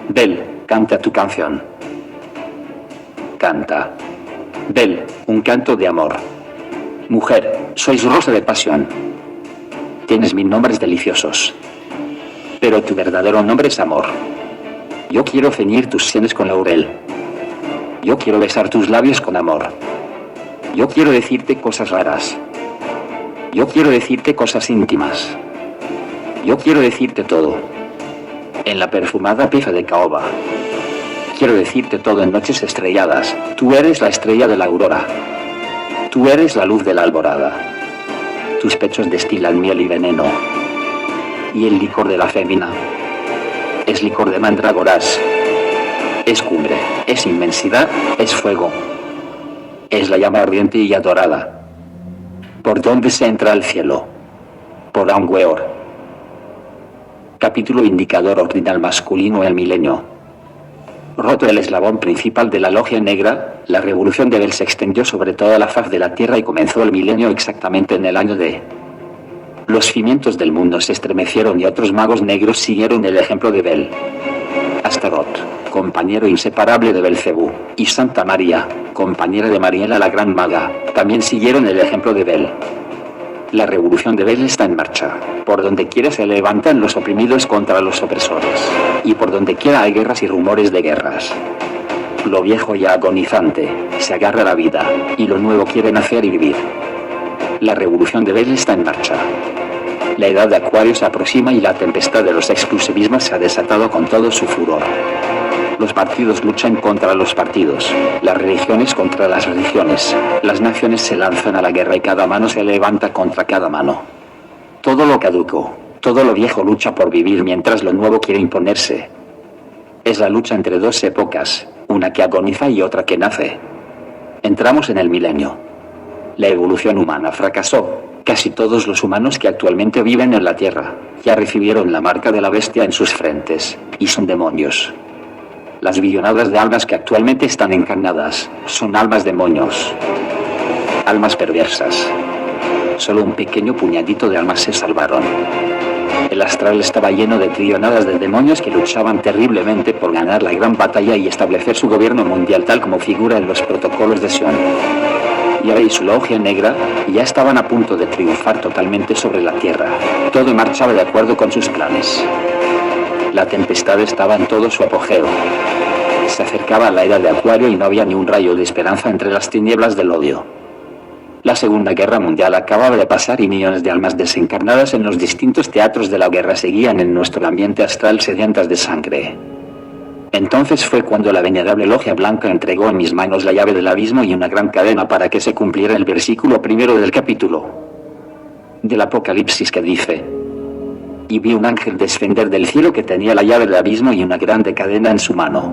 Bel, canta tu canción. Canta, Bel, un canto de amor. Mujer, sois rosa de pasión. Tienes mil nombres deliciosos, pero tu verdadero nombre es amor. Yo quiero ceñir tus sienes con laurel. Yo quiero besar tus labios con amor. Yo quiero decirte cosas raras. Yo quiero decirte cosas íntimas. Yo quiero decirte todo en la perfumada pieza de caoba. Quiero decirte todo en noches estrelladas. Tú eres la estrella de la aurora. Tú eres la luz de la alborada. Tus pechos destilan miel y veneno. Y el licor de la fémina es licor de mandrágoras. es cumbre, es inmensidad, es fuego. Es la llama ardiente y adorada. ¿Por dónde se entra al cielo? Por Aungweor. Capítulo indicador ordinal masculino el milenio. Roto el eslabón principal de la logia negra, la revolución de Bel se extendió sobre toda la faz de la tierra y comenzó el milenio exactamente en el año de... Los cimientos del mundo se estremecieron y otros magos negros siguieron el ejemplo de Bel. Astaroth, compañero inseparable de Belcebú, y Santa María, compañera de Mariela la Gran Maga, también siguieron el ejemplo de Bel. La revolución de Bel está en marcha. Por donde quiera se levantan los oprimidos contra los opresores. Y por donde quiera hay guerras y rumores de guerras. Lo viejo y agonizante se agarra a la vida, y lo nuevo quiere nacer y vivir. La revolución de Bel está en marcha. La edad de Acuario se aproxima y la tempestad de los exclusivismos se ha desatado con todo su furor. Los partidos luchan contra los partidos, las religiones contra las religiones, las naciones se lanzan a la guerra y cada mano se levanta contra cada mano. Todo lo caduco, todo lo viejo lucha por vivir mientras lo nuevo quiere imponerse. Es la lucha entre dos épocas, una que agoniza y otra que nace. Entramos en el milenio. La evolución humana fracasó. Casi todos los humanos que actualmente viven en la Tierra ya recibieron la marca de la bestia en sus frentes, y son demonios. Las billonadas de almas que actualmente están encarnadas son almas demonios. Almas perversas. Solo un pequeño puñadito de almas se salvaron. El astral estaba lleno de trillonadas de demonios que luchaban terriblemente por ganar la gran batalla y establecer su gobierno mundial tal como figura en los protocolos de Sion. Yahvé y su logia negra ya estaban a punto de triunfar totalmente sobre la tierra. Todo marchaba de acuerdo con sus planes. La tempestad estaba en todo su apogeo. Se acercaba a la era de Acuario y no había ni un rayo de esperanza entre las tinieblas del odio. La Segunda Guerra Mundial acababa de pasar y millones de almas desencarnadas en los distintos teatros de la guerra seguían en nuestro ambiente astral sedientas de sangre. Entonces fue cuando la venerable Logia Blanca entregó en mis manos la llave del abismo y una gran cadena para que se cumpliera el versículo primero del capítulo del Apocalipsis que dice: y vi un ángel descender del cielo que tenía la llave del abismo y una grande cadena en su mano.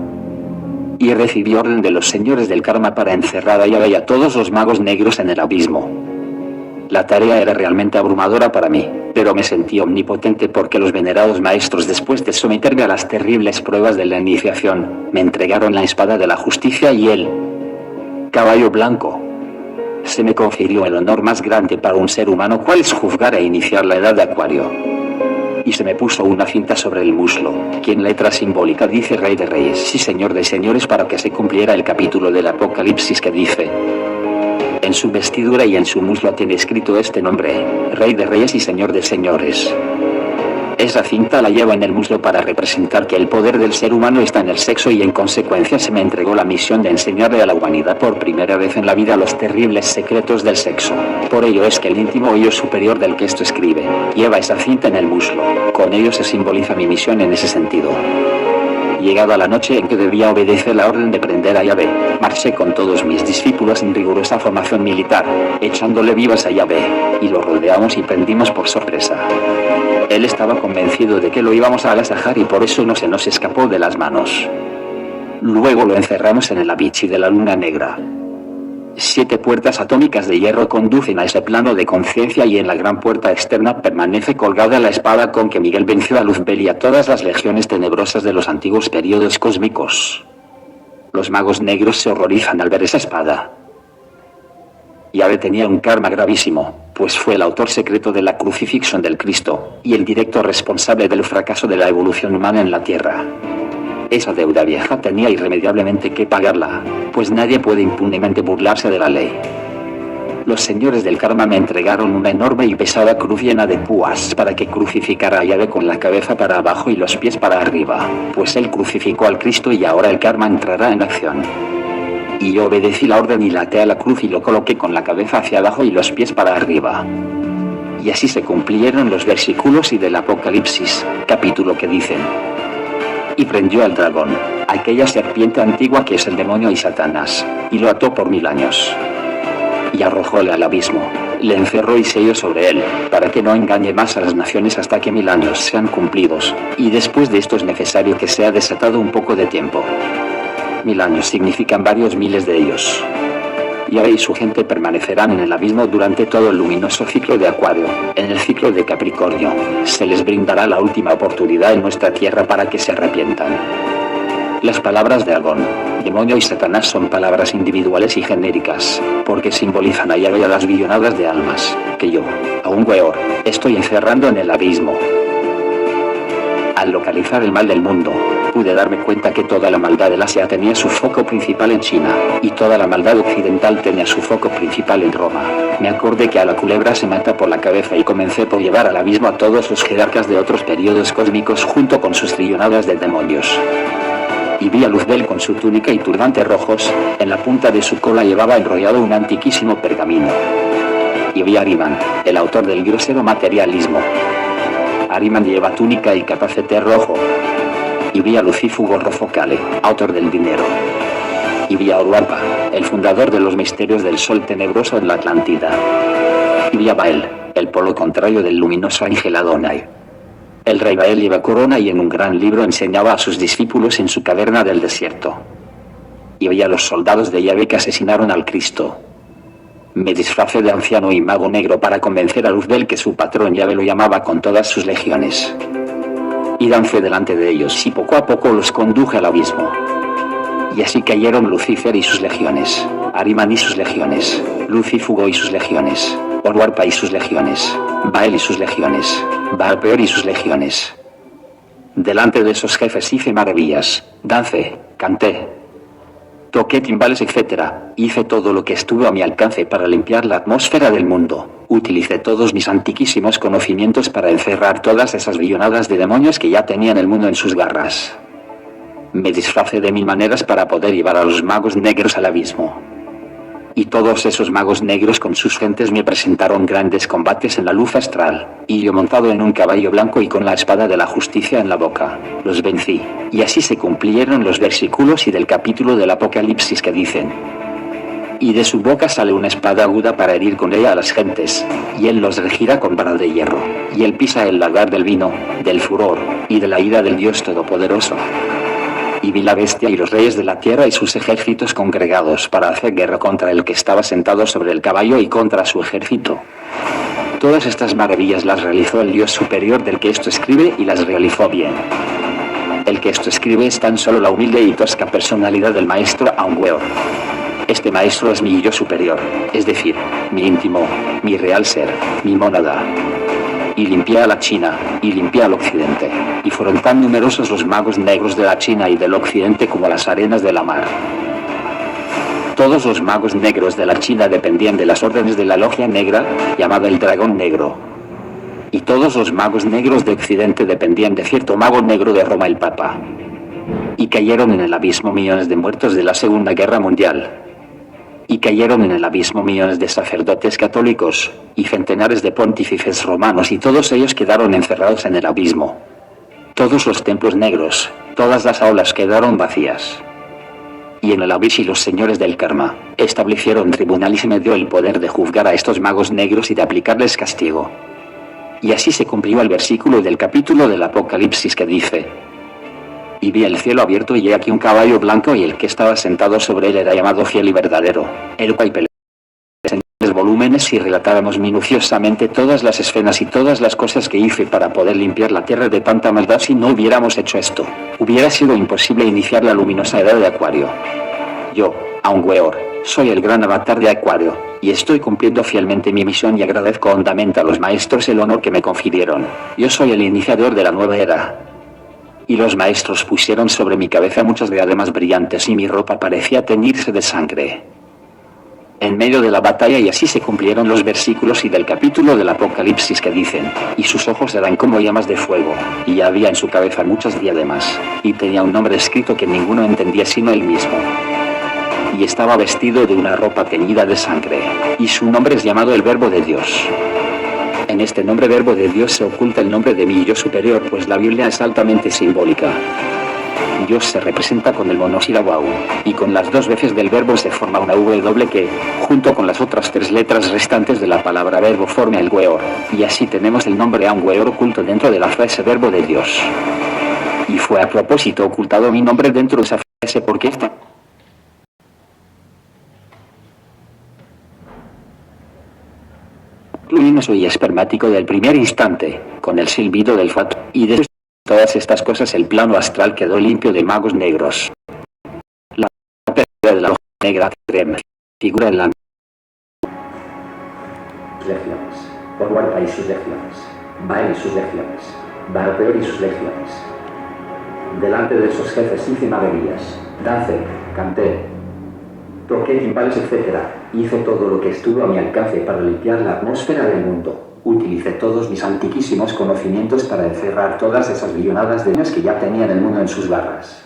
Y recibió orden de los señores del karma para encerrar a Yahvé y a todos los magos negros en el abismo. La tarea era realmente abrumadora para mí, pero me sentí omnipotente porque los venerados maestros, después de someterme a las terribles pruebas de la iniciación, me entregaron la espada de la justicia y el caballo blanco. Se me confirió el honor más grande para un ser humano, cual es juzgar e iniciar la edad de Acuario. Y se me puso una cinta sobre el muslo, que en letra simbólica dice Rey de Reyes y Señor de Señores, para que se cumpliera el capítulo del Apocalipsis que dice: en su vestidura y en su muslo tiene escrito este nombre: Rey de Reyes y Señor de Señores. Esa cinta la llevo en el muslo para representar que el poder del ser humano está en el sexo, y en consecuencia se me entregó la misión de enseñarle a la humanidad por primera vez en la vida los terribles secretos del sexo. Por ello es que el íntimo yo superior del que esto escribe lleva esa cinta en el muslo. Con ello se simboliza mi misión en ese sentido. Llegada la noche en que debía obedecer la orden de prender a Yahvé, marché con todos mis discípulos en rigurosa formación militar, echándole vivas a Yahvé, y lo rodeamos y prendimos por sorpresa. Él estaba convencido de que lo íbamos a agasajar y por eso no se nos escapó de las manos. Luego lo encerramos en el Abichi de la luna negra. 7 puertas atómicas de hierro conducen a ese plano de conciencia, y en la gran puerta externa permanece colgada la espada con que Miguel venció a Luzbel y a todas las legiones tenebrosas de los antiguos periodos cósmicos. Los magos negros se horrorizan al ver esa espada. Yahvé tenía un karma gravísimo, pues fue el autor secreto de la crucifixión del Cristo, y el directo responsable del fracaso de la evolución humana en la Tierra. Esa deuda vieja tenía irremediablemente que pagarla, pues nadie puede impunemente burlarse de la ley. Los señores del karma me entregaron una enorme y pesada cruz llena de púas para que crucificara a Yahvé con la cabeza para abajo y los pies para arriba, pues él crucificó al Cristo y ahora el karma entrará en acción. Y yo obedecí la orden y la até a la cruz y lo coloqué con la cabeza hacia abajo y los pies para arriba. Y así se cumplieron los versículos y del Apocalipsis, capítulo que dicen: y prendió al dragón, aquella serpiente antigua que es el demonio y Satanás, y lo ató por 1000 años. Y arrojóle al abismo, le encerró y selló sobre él, para que no engañe más a las naciones hasta que 1000 años sean cumplidos, y después de esto es necesario que sea desatado un poco de tiempo. 1000 años significan varios miles de ellos. Yahvé y su gente permanecerán en el abismo durante todo el luminoso ciclo de Acuario. En el ciclo de Capricornio, se les brindará la última oportunidad en nuestra tierra para que se arrepientan. Las palabras de Agón, demonio y Satanás son palabras individuales y genéricas, porque simbolizan a Yahvé y a las billonadas de almas, que yo, aún Weor, estoy encerrando en el abismo. Al localizar el mal del mundo, pude darme cuenta que toda la maldad del Asia tenía su foco principal en China, y toda la maldad occidental tenía su foco principal en Roma. Me acordé que a la culebra se mata por la cabeza y comencé por llevar al abismo a todos los jerarcas de otros periodos cósmicos junto con sus trillonadas de demonios. Y vi a Luzbel con su túnica y turbante rojos, en la punta de su cola llevaba enrollado un antiquísimo pergamino. Y vi a Ariman, el autor del grosero materialismo. Ariman lleva túnica y capacete rojo. Y vi a Lucífugo Rofocale, autor del dinero. Y vi a Oruampa, el fundador de los misterios del sol tenebroso en la Atlántida. Y vi a Bael, el polo contrario del luminoso ángel Adonai. El rey Bael lleva corona y en un gran libro enseñaba a sus discípulos en su caverna del desierto. Y vi a los soldados de Yahvé que asesinaron al Cristo. Me disfracé de anciano y mago negro para convencer a Luzbel que su patrón Yahvé lo llamaba con todas sus legiones. Y dancé delante de ellos y poco a poco los conduje al abismo. Y así cayeron Lucifer y sus legiones, Ariman y sus legiones, Lucífugo y sus legiones, Oruarpa y sus legiones, Bael y sus legiones, Baalpeor y sus legiones. Delante de esos jefes hice maravillas, dancé, canté, toqué timbales, etc. Hice todo lo que estuvo a mi alcance para limpiar la atmósfera del mundo. Utilicé todos mis antiquísimos conocimientos para encerrar todas esas billonadas de demonios que ya tenían el mundo en sus garras. Me disfracé de 1000 maneras para poder llevar a los magos negros al abismo. Y todos esos magos negros con sus gentes me presentaron grandes combates en la luz astral, y yo montado en un caballo blanco y con la espada de la justicia en la boca, los vencí, y así se cumplieron los versículos y del capítulo del Apocalipsis que dicen: y de su boca sale una espada aguda para herir con ella a las gentes, y él los regirá con vara de hierro, y él pisa el lagar del vino, del furor, y de la ira del Dios Todopoderoso. Y vi la bestia y los reyes de la tierra y sus ejércitos congregados para hacer guerra contra el que estaba sentado sobre el caballo y contra su ejército. Todas estas maravillas las realizó el Dios superior del que esto escribe y las realizó bien. El que esto escribe es tan solo la humilde y tosca personalidad del maestro Aun Weor. Este maestro es mi yo superior, es decir, mi íntimo, mi real ser, mi mónada. Y limpié a la China, y limpié al occidente, y fueron tan numerosos los magos negros de la China y del occidente como las arenas de la mar. Todos los magos negros de la China dependían de las órdenes de la logia negra, llamada el dragón negro. Y todos los magos negros de occidente dependían de cierto mago negro de Roma, el Papa. Y cayeron en el abismo millones de muertos de la Segunda Guerra Mundial. Y cayeron en el abismo millones de sacerdotes católicos, y centenares de pontífices romanos, y todos ellos quedaron encerrados en el abismo. Todos los templos negros, todas las aulas quedaron vacías. Y en el abismo los señores del karma establecieron tribunal y se me dio el poder de juzgar a estos magos negros y de aplicarles castigo. Y así se cumplió el versículo del capítulo del Apocalipsis que dice: y vi el cielo abierto y he aquí un caballo blanco y el que estaba sentado sobre él era llamado Fiel y Verdadero, el cual peleó en 3 volúmenes si relatáramos minuciosamente todas las escenas y todas las cosas que hice para poder limpiar la tierra de tanta maldad. Si no hubiéramos hecho esto, hubiera sido imposible iniciar la luminosa edad de Acuario. Yo, Aun Weor, soy el gran avatar de Acuario, y estoy cumpliendo fielmente mi misión y agradezco hondamente a los maestros el honor que me confirieron. Yo soy el iniciador de la nueva era. Y los maestros pusieron sobre mi cabeza muchas diademas brillantes y mi ropa parecía teñirse de sangre. En medio de la batalla, y así se cumplieron los versículos y del capítulo del Apocalipsis que dicen: y sus ojos eran como llamas de fuego, y había en su cabeza muchas diademas, y tenía un nombre escrito que ninguno entendía sino él mismo. Y estaba vestido de una ropa teñida de sangre, y su nombre es llamado el Verbo de Dios. En este nombre Verbo de Dios se oculta el nombre de mi yo superior, pues la Biblia es altamente simbólica. Dios se representa con el monosílabo Aun, y con las 2 veces del verbo se forma una W que, junto con las otras 3 letras restantes de la palabra verbo, forma el Weor, y así tenemos el nombre Aun Weor oculto dentro de la frase Verbo de Dios. Y fue a propósito ocultado mi nombre dentro de esa frase porque esta luminoso y espermático del primer instante, con el silbido del fato, y después de todas estas cosas el plano astral quedó limpio de magos negros. La pérdida de la hoja negra figura en la legiones, Orwalpa y sus legiones, Baal y sus legiones, Baalpeor y sus legiones. Delante de esos jefes hice maravillas, dancé, canté, toqué timbales, etc. Hice todo lo que estuvo a mi alcance para limpiar la atmósfera del mundo. Utilicé todos mis antiquísimos conocimientos para encerrar todas esas billonadas de niños que ya tenían el mundo en sus garras.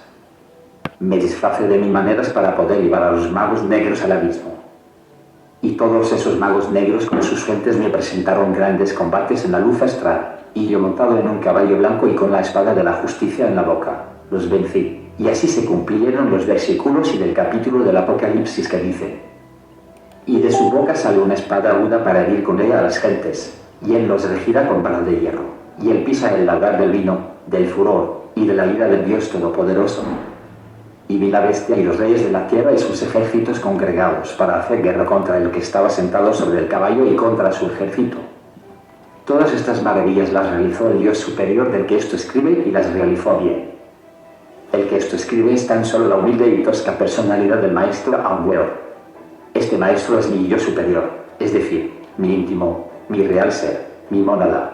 Me disfracé de mis maneras para poder llevar a los magos negros al abismo. Y todos esos magos negros con sus fuentes me presentaron grandes combates en la luz astral, y yo montado en un caballo blanco y con la espada de la justicia en la boca, los vencí, y así se cumplieron los versículos y del capítulo del Apocalipsis que dice: y de su boca sale una espada aguda para herir con ella a las gentes, y él los regirá con vara de hierro, y él pisa el lagar del vino, del furor, y de la ira del Dios Todopoderoso. Y vi la bestia y los reyes de la tierra y sus ejércitos congregados para hacer guerra contra el que estaba sentado sobre el caballo y contra su ejército. Todas estas maravillas las realizó el Dios superior del que esto escribe y las realizó bien. El que esto escribe es tan solo la humilde y tosca personalidad del maestro Aunweor. Este maestro es mi yo superior, es decir, mi íntimo, mi real ser, mi mónada.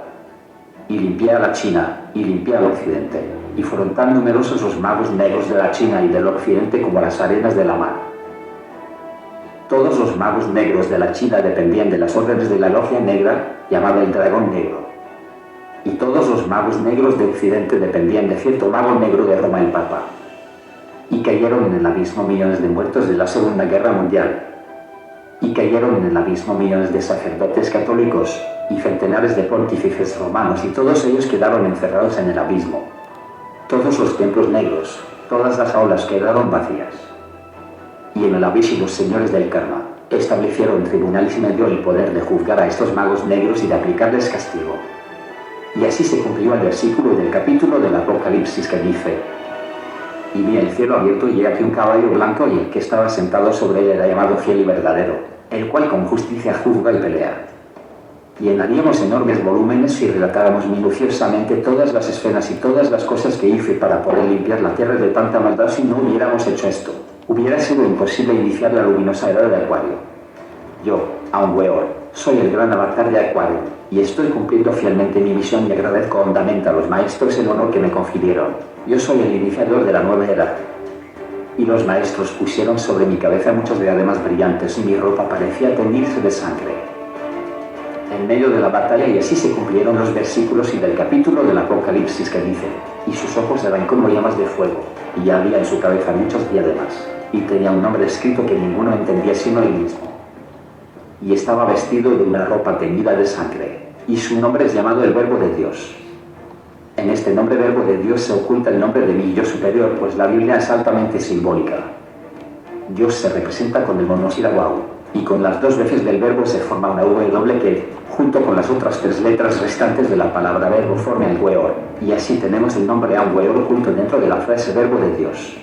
Y limpié a la China, y limpié al occidente, y fueron tan numerosos los magos negros de la China y del occidente como las arenas de la mar. Todos los magos negros de la China dependían de las órdenes de la logia negra, llamada el dragón negro. Y todos los magos negros de occidente dependían de cierto mago negro de Roma, el Papa. Y cayeron en el abismo millones de muertos de la Segunda Guerra Mundial. Y cayeron en el abismo millones de sacerdotes católicos, y centenares de pontífices romanos, y todos ellos quedaron encerrados en el abismo. Todos los templos negros, todas las aulas quedaron vacías. Y en el abismo los señores del karma establecieron tribunales y me dio el poder de juzgar a estos magos negros y de aplicarles castigo. Y así se cumplió el versículo del capítulo del Apocalipsis que dice: y vi el cielo abierto y he aquí un caballo blanco y el que estaba sentado sobre él era llamado Fiel y Verdadero, el cual con justicia juzga y pelea. Llenaríamos enormes volúmenes si relatáramos minuciosamente todas las escenas y todas las cosas que hice para poder limpiar la tierra de tanta maldad. Si no hubiéramos hecho esto, hubiera sido imposible iniciar la luminosa era de Acuario. Yo, Aunweor, soy el gran avatar de Acuario, y estoy cumpliendo fielmente mi misión y agradezco hondamente a los maestros el honor que me confirieron. Yo soy el iniciador de la nueva era. Y los maestros pusieron sobre mi cabeza muchos diademas brillantes y mi ropa parecía teñirse de sangre en medio de la batalla, y así se cumplieron los versículos y del capítulo del Apocalipsis que dice: y sus ojos eran como llamas de fuego, y había en su cabeza muchos diademas, y tenía un nombre escrito que ninguno entendía sino él mismo. Y estaba vestido de una ropa teñida de sangre, y su nombre es llamado el Verbo de Dios. En este nombre Verbo de Dios se oculta el nombre de mi yo superior, pues la Biblia es altamente simbólica. Dios se representa con el monosílabo y con las dos veces del verbo se forma una W que, junto con las otras tres letras restantes de la palabra verbo, forma el Weor, y así tenemos el nombre Aunweor oculto dentro de la frase Verbo de Dios.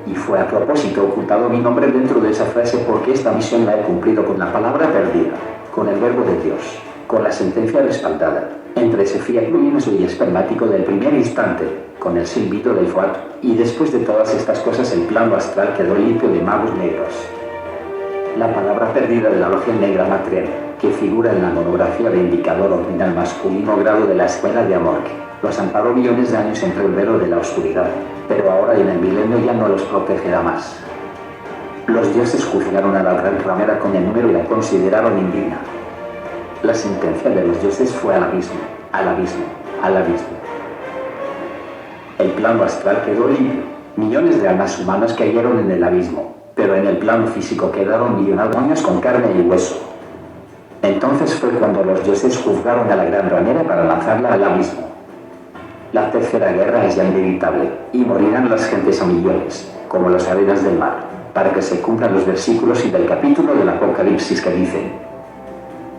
Y fue a propósito ocultado mi nombre dentro de esa frase porque esta misión la he cumplido con la palabra perdida, con el Verbo de Dios, con la sentencia respaldada, entre ese fiat luminoso y espermático del primer instante, con el silbido del Fuat, y después de todas estas cosas el plano astral quedó limpio de magos negros. La palabra perdida de la logia negra Matriel, que figura en la monografía de indicador ordinal masculino grado de la escuela de Amorc, los amparó millones de años entre el velo de la oscuridad, pero ahora en el milenio ya no los protegerá más. Los dioses juzgaron a la gran ramera con el número y la consideraron indigna. La sentencia de los dioses fue al abismo, al abismo, al abismo. El plano astral quedó limpio, millones de almas humanas cayeron en el abismo, pero en el plano físico quedaron millonados años con carne y hueso. Entonces fue cuando los dioses juzgaron a la gran ramera para lanzarla al abismo. La tercera guerra es ya inevitable, y morirán las gentes a millones, como las arenas del mar, para que se cumplan los versículos y del capítulo del Apocalipsis que dicen: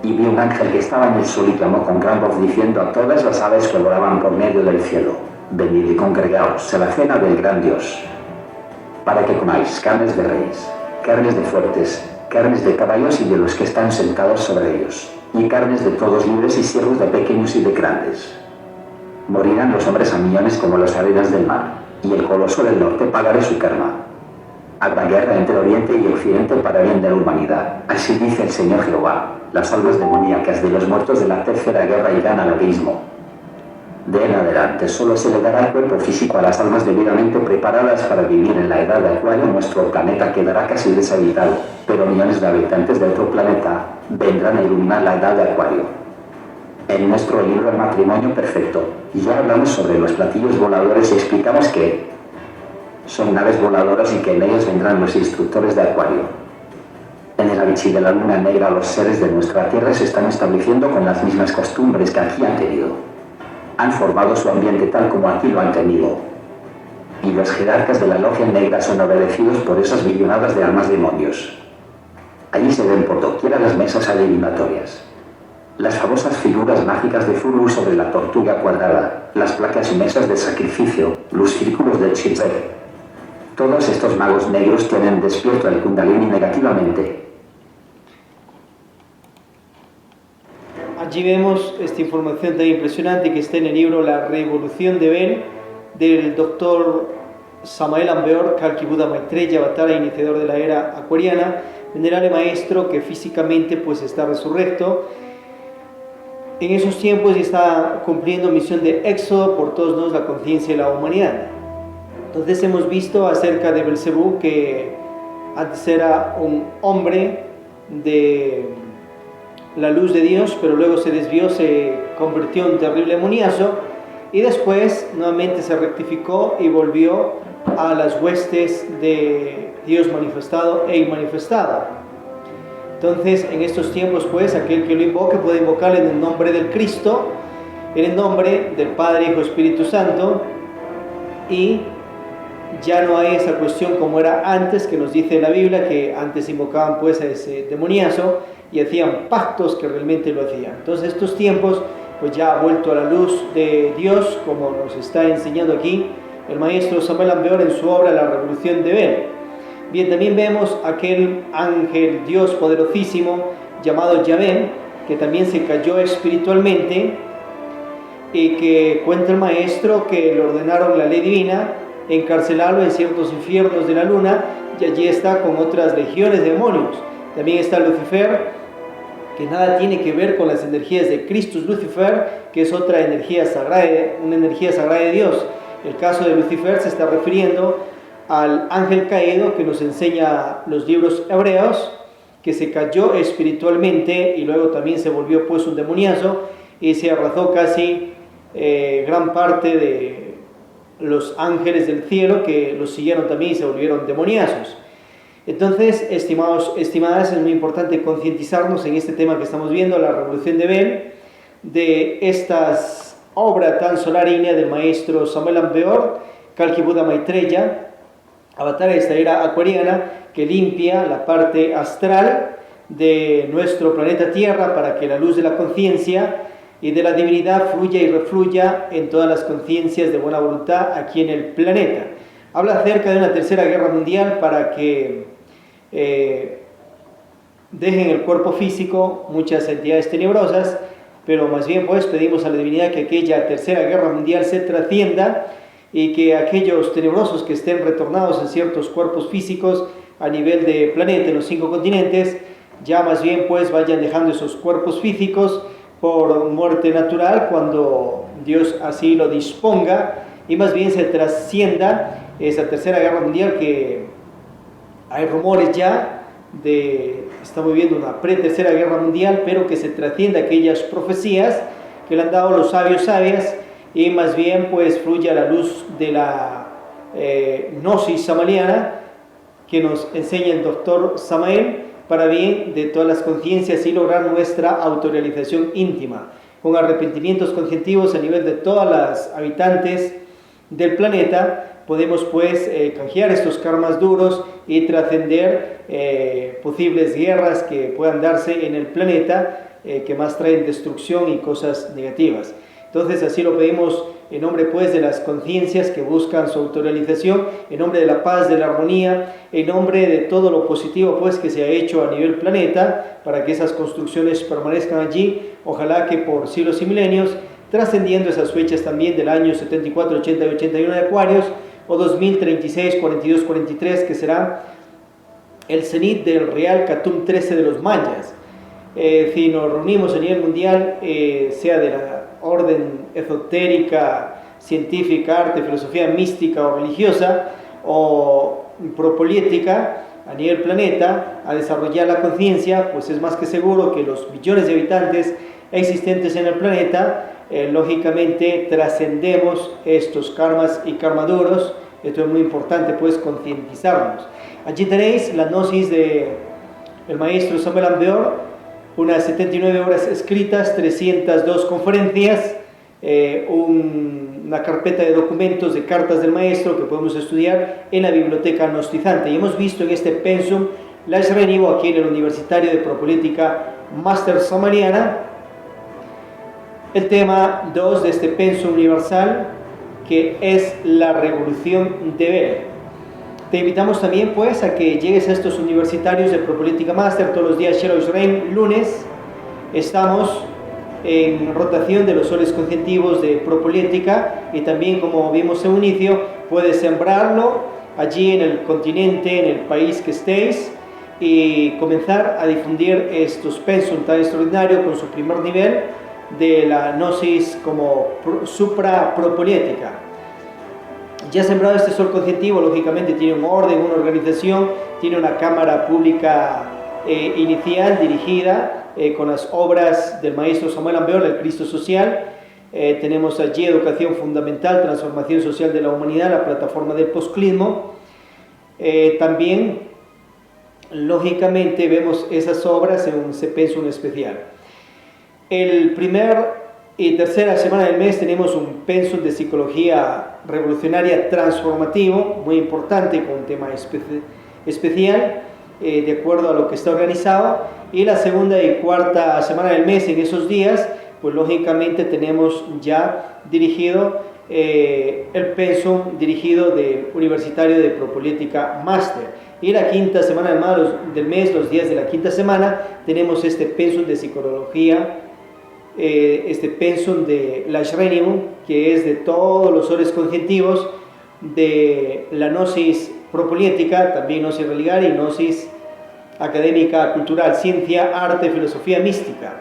y vi un ángel que estaba en el sol y clamó con gran voz diciendo a todas las aves que volaban por medio del cielo: venid y congregaos a la cena del gran Dios, para que comáis carnes de reyes, carnes de fuertes, carnes de caballos y de los que están sentados sobre ellos, y carnes de todos libres y siervos de pequeños y de grandes. Morirán los hombres a millones como las arenas del mar, y el coloso del norte pagará su karma. Habrá guerra entre Oriente y Occidente para bien de la humanidad, así dice el Señor Jehová. Las almas demoníacas de los muertos de la tercera guerra irán al abismo. De en adelante solo se le dará cuerpo físico a las almas debidamente preparadas para vivir en la edad de Acuario. Nuestro planeta quedará casi deshabitado, pero millones de habitantes de otro planeta vendrán a iluminar la edad de Acuario. En nuestro libro El matrimonio perfecto, ya hablamos sobre los platillos voladores y explicamos que son naves voladoras y que en ellas vendrán los instructores de Acuario. En el Avichi de la luna negra los seres de nuestra tierra se están estableciendo con las mismas costumbres que aquí han tenido. Han formado su ambiente tal como aquí lo han tenido. Y los jerarcas de la logia negra son obedecidos por esas billonadas de almas demonios. Allí se ven por doquiera las mesas adivinatorias, las famosas figuras mágicas de Fulu sobre la tortuga cuadrada, las placas y mesas de sacrificio, los círculos de Chizé. Todos estos magos negros tienen despierto el Kundalini negativamente. Allí vemos esta información tan impresionante que está en el libro La Revolución de Ben, del doctor Samael Aun Weor, Kalki Buda Maitreya, Avatara, iniciador de la era acuariana, venerable maestro que físicamente pues está resurrecto. En esos tiempos está cumpliendo misión de éxodo por todos nosotros, la conciencia de la humanidad. Entonces hemos visto acerca de Belcebú que antes era un hombre de la luz de Dios, pero luego se desvió, se convirtió en un terrible demoníaco y después nuevamente se rectificó y volvió a las huestes de Dios manifestado e inmanifestado. Entonces en estos tiempos pues aquel que lo invoque puede invocarle en el nombre del Cristo, en el nombre del Padre, Hijo, Espíritu Santo, y ya no hay esa cuestión como era antes, que nos dice la Biblia que antes invocaban pues a ese demoníaco y hacían pactos que realmente lo hacían. Entonces estos tiempos pues ya ha vuelto a la luz de Dios, como nos está enseñando aquí el maestro Samael Aun Weor en su obra La Revolución de Ben. Bien, también vemos aquel ángel Dios poderosísimo llamado Yahvé, que también se cayó espiritualmente y que cuenta el maestro que le ordenaron la ley divina encarcelarlo en ciertos infiernos de la luna, y allí está con otras legiones de demonios. También está Lucifer, que nada tiene que ver con las energías de Christus Lucifer, que es otra energía sagrada, una energía sagrada de Dios. El caso de Lucifer se está refiriendo al ángel caído que nos enseña los libros hebreos, que se cayó espiritualmente y luego también se volvió pues un demoníaco y se arrasó casi gran parte de los ángeles del cielo, que los siguieron también y se volvieron demoníacos. Entonces, estimados, estimadas, es muy importante concientizarnos en este tema que estamos viendo, la Revolución de Ben, de esta obra tan solarínea del maestro Samael Aun Weor, Kalki Buda Maitreya, avatar de esta era acuariana, que limpia la parte astral de nuestro planeta Tierra para que la luz de la conciencia y de la divinidad fluya y refluya en todas las conciencias de buena voluntad aquí en el planeta. Habla acerca de una tercera guerra mundial para que dejen el cuerpo físico muchas entidades tenebrosas, pero más bien pues pedimos a la divinidad que aquella tercera guerra mundial se trascienda y que aquellos tenebrosos que estén retornados en ciertos cuerpos físicos a nivel de planeta, en los 5 continentes, ya más bien pues vayan dejando esos cuerpos físicos por muerte natural cuando Dios así lo disponga, y más bien se trascienda esa tercera guerra mundial, que hay rumores ya de, estamos viviendo una pre-tercera guerra mundial, pero que se trascienda aquellas profecías que le han dado los sabias, y más bien pues fluya la luz de la gnosis samaliana que nos enseña el doctor Samael, para bien de todas las conciencias y lograr nuestra autorrealización íntima, con arrepentimientos conscientivos a nivel de todas las habitantes del planeta. Podemos pues canjear estos karmas duros y trascender posibles guerras que puedan darse en el planeta, que más traen destrucción y cosas negativas. Entonces así lo pedimos en nombre pues de las conciencias que buscan su autorrealización, en nombre de la paz, de la armonía, en nombre de todo lo positivo pues que se ha hecho a nivel planeta, para que esas construcciones permanezcan allí, ojalá que por siglos y milenios, trascendiendo esas fechas también del año 74, 80 y 81 de Acuarios, o 2036, 42, 43, que será el cenit del Real Catum 13 de los mayas. Si nos reunimos a nivel mundial, sea de la orden esotérica, científica, arte, filosofía mística o religiosa, o propolítica a nivel planeta, a desarrollar la conciencia, pues es más que seguro que los billones de habitantes existentes en el planeta, lógicamente trascendemos estos karmas y karmaduros. Esto es muy importante pues concientizarnos. Allí tenéis la gnosis del maestro Samuel Ambeor, unas 79 horas escritas, 302 conferencias, una carpeta de documentos, de cartas del maestro que podemos estudiar en la biblioteca gnostizante. Y hemos visto en este pensum la Esrenivo aquí en el Universitario de Propolítica Máster Samariana, el tema 2 de este pensum universal, que es la revolución de ver. Te invitamos también pues a que llegues a estos universitarios de Propolítica Master todos los días. Lunes estamos en rotación de los soles conscientivos de Propolítica, y también, como vimos en un inicio, puedes sembrarlo allí en el continente, en el país que estéis, y comenzar a difundir estos pensum tan extraordinarios con su primer nivel de la gnosis como supra-propolítica. Ya sembrado este sol conscientivo, lógicamente tiene un orden, una organización, tiene una cámara pública inicial dirigida con las obras del maestro Samuel Ambeor, del Cristo Social. Tenemos allí educación fundamental, transformación social de la humanidad, la plataforma del posclismo. También, lógicamente, vemos esas obras en un pensum especial. El primer y tercera semana del mes tenemos un pensum de psicología revolucionaria transformativo, muy importante, con un tema especial, de acuerdo a lo que está organizado. Y la segunda y cuarta semana del mes, en esos días, pues lógicamente tenemos ya dirigido el pensum dirigido del Universitario de Propolítica Máster. Y la quinta semana del mes, los días de la quinta semana, tenemos este pensum de psicología, este pensum de la Shrenimum, que es de todos los soles conscientivos de la gnosis propolítica, también gnosis religare y gnosis académica, cultural, ciencia, arte, filosofía mística.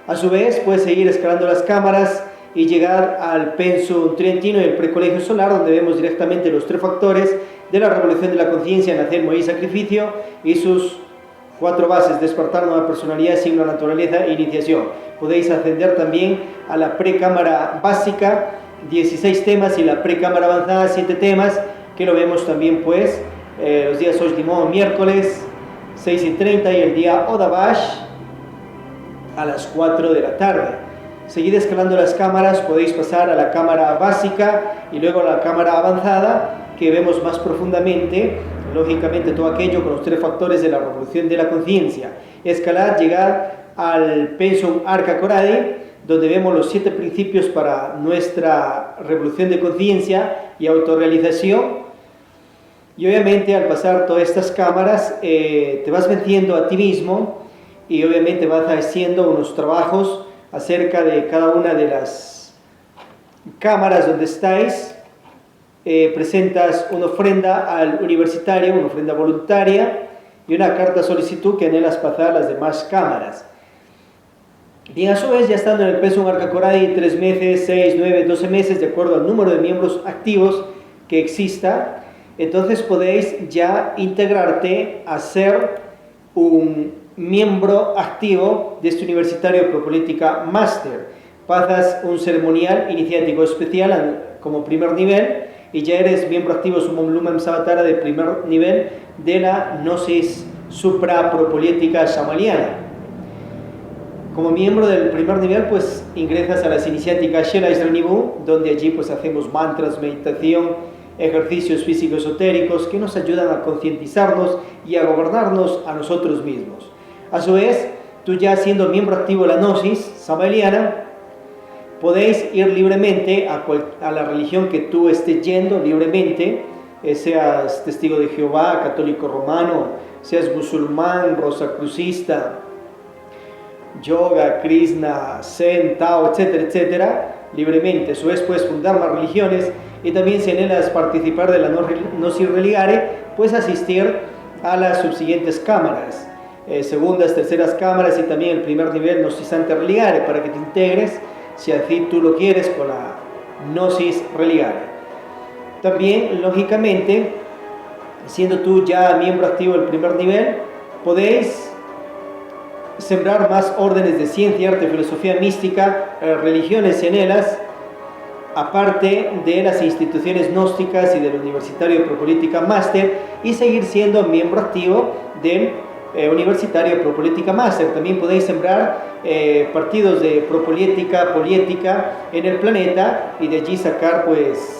A su vez, puedes seguir escalando las cámaras y llegar al pensum trientino y el precolegio solar, donde vemos directamente los tres factores de la revolución de la conciencia: nacer, morir, sacrificio, y sus 4 bases: despertar, nueva personalidad, signo, naturaleza e iniciación. Podéis ascender también a la precámara básica, 16 temas, y la precámara avanzada, 7 temas, que lo vemos también pues los días hoy limón, miércoles 6:30, y el día Odabash a las 4 de la tarde. Seguid escalando las cámaras, podéis pasar a la cámara básica y luego a la cámara avanzada, que vemos más profundamente, lógicamente, todo aquello con los 3 factores de la revolución de la conciencia. Escalar, llegar al pensum Arca Coradi, donde vemos los 7 principios para nuestra revolución de conciencia y autorrealización. Y obviamente, al pasar todas estas cámaras, te vas venciendo a ti mismo, y obviamente vas haciendo unos trabajos acerca de cada una de las cámaras donde estáis. Presentas una ofrenda al universitario, una ofrenda voluntaria, y una carta solicitud que anhelas pasar a las demás cámaras. Bien, a su vez, ya estando en el pensum Arca Coradi 3 meses, 6, 9, 12 meses, de acuerdo al número de miembros activos que exista, entonces podéis ya integrarte a ser un miembro activo de este Universitario de Propolítica Máster. Pasas un ceremonial iniciático especial como primer nivel, y ya eres miembro activo Sumum Lumen Savatara de primer nivel de la gnosis supra-propolítica shamaliana. Como miembro del primer nivel, pues ingresas a las iniciáticas Shela Isranibu, donde allí pues hacemos mantras, meditación, ejercicios físicos esotéricos que nos ayudan a concientizarnos y a gobernarnos a nosotros mismos. A su vez, tú ya siendo miembro activo de la gnosis samaliana, podéis ir libremente a la religión que tú estés yendo libremente, seas testigo de Jehová, católico romano, seas musulmán, rosacrucista, yoga, Krishna, Zen, Tao, etcétera, etcétera, libremente. A su vez puedes fundar más religiones, y también si anhelas participar de la Gnosis Religare, puedes asistir a las subsiguientes cámaras, segundas, terceras cámaras, y también el primer nivel Gnosticante Religare, para que te integres, si así tú lo quieres, con la Gnosis Religare. También, lógicamente, siendo tú ya miembro activo del primer nivel, podéis sembrar más órdenes de ciencia, arte, filosofía, mística, religiones si anhelas, aparte de las instituciones gnósticas y del Universitario de Propolítica Máster, y seguir siendo miembro activo del Universitario de Propolítica Máster. También podéis sembrar partidos de propolítica, poliética en el planeta, y de allí sacar pues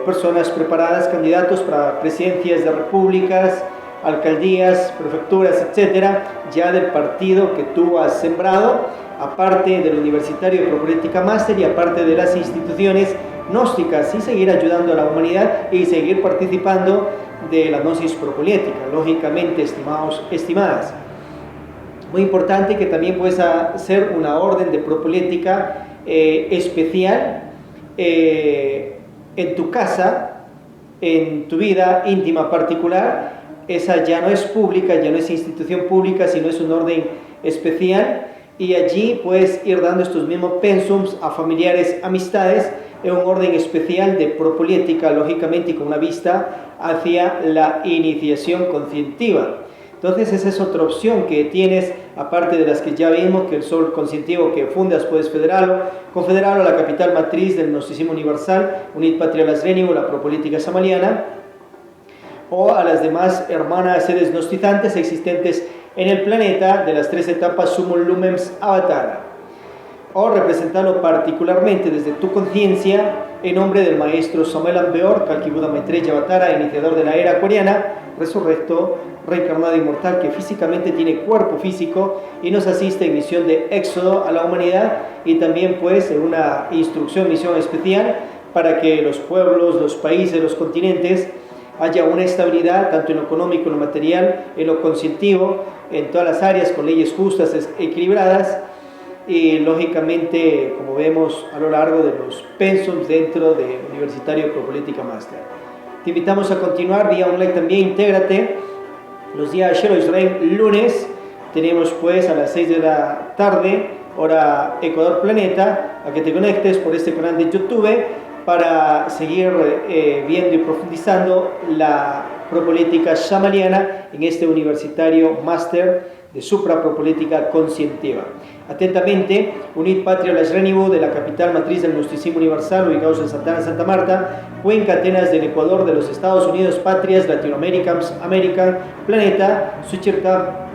personas preparadas, candidatos para presidencias de repúblicas, alcaldías, prefecturas, etcétera, ya del partido que tú has sembrado, aparte del Universitario de Propolítica Máster y aparte de las instituciones gnósticas, y seguir ayudando a la humanidad y seguir participando de la gnosis propolítica, lógicamente, estimados, estimadas. Muy importante que también puedes hacer una orden de propolítica especial en tu casa, en tu vida íntima particular. Esa ya no es pública, ya no es institución pública, sino es un orden especial, y allí puedes ir dando estos mismos pensums a familiares, amistades, en un orden especial de propolítica, lógicamente, y con una vista hacia la iniciación conscientiva. Entonces esa es otra opción que tienes, aparte de las que ya vimos, que el Sol Conscientivo que fundas puedes confederarlo a la capital matriz del Gnosticismo Universal, Unit Patria Lasrenigo, la Propolítica Samaliana, o a las demás hermanas sedes gnostizantes existentes en el planeta de las tres etapas Sumum Lumens Avatara, o representarlo particularmente desde tu conciencia en nombre del maestro Samuel Ambeor, Kalki Buda Maitreya Avatara, iniciador de la era acuariana, resurrecto, reencarnado inmortal, que físicamente tiene cuerpo físico y nos asiste en misión de éxodo a la humanidad, y también pues en una instrucción, misión especial para que los pueblos, los países, los continentes haya una estabilidad tanto en lo económico, en lo material, en lo conscientivo, en todas las áreas, con leyes justas, equilibradas, y lógicamente, como vemos a lo largo de los pensums dentro del Universitario Propolítica Máster. Te invitamos a continuar vía online también. Intégrate los días Shelo Israel lunes. Tenemos pues a las 6 de la tarde, hora Ecuador Planeta, a que te conectes por este canal de YouTube para seguir viendo y profundizando la propolítica shamaniana en este Universitario Máster de Suprapropolítica Conscientiva. Atentamente, Unit Patria Lasrenibu, de la capital matriz del Gnosticismo Universal, ubicados en Santa Ana, Santa Marta, Cuenca, Atenas del Ecuador, de los Estados Unidos, Patrias, Latinoamérica, América, Planeta, Suchirta,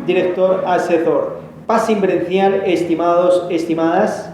director, asesor. Paz inverencial, estimados, estimadas.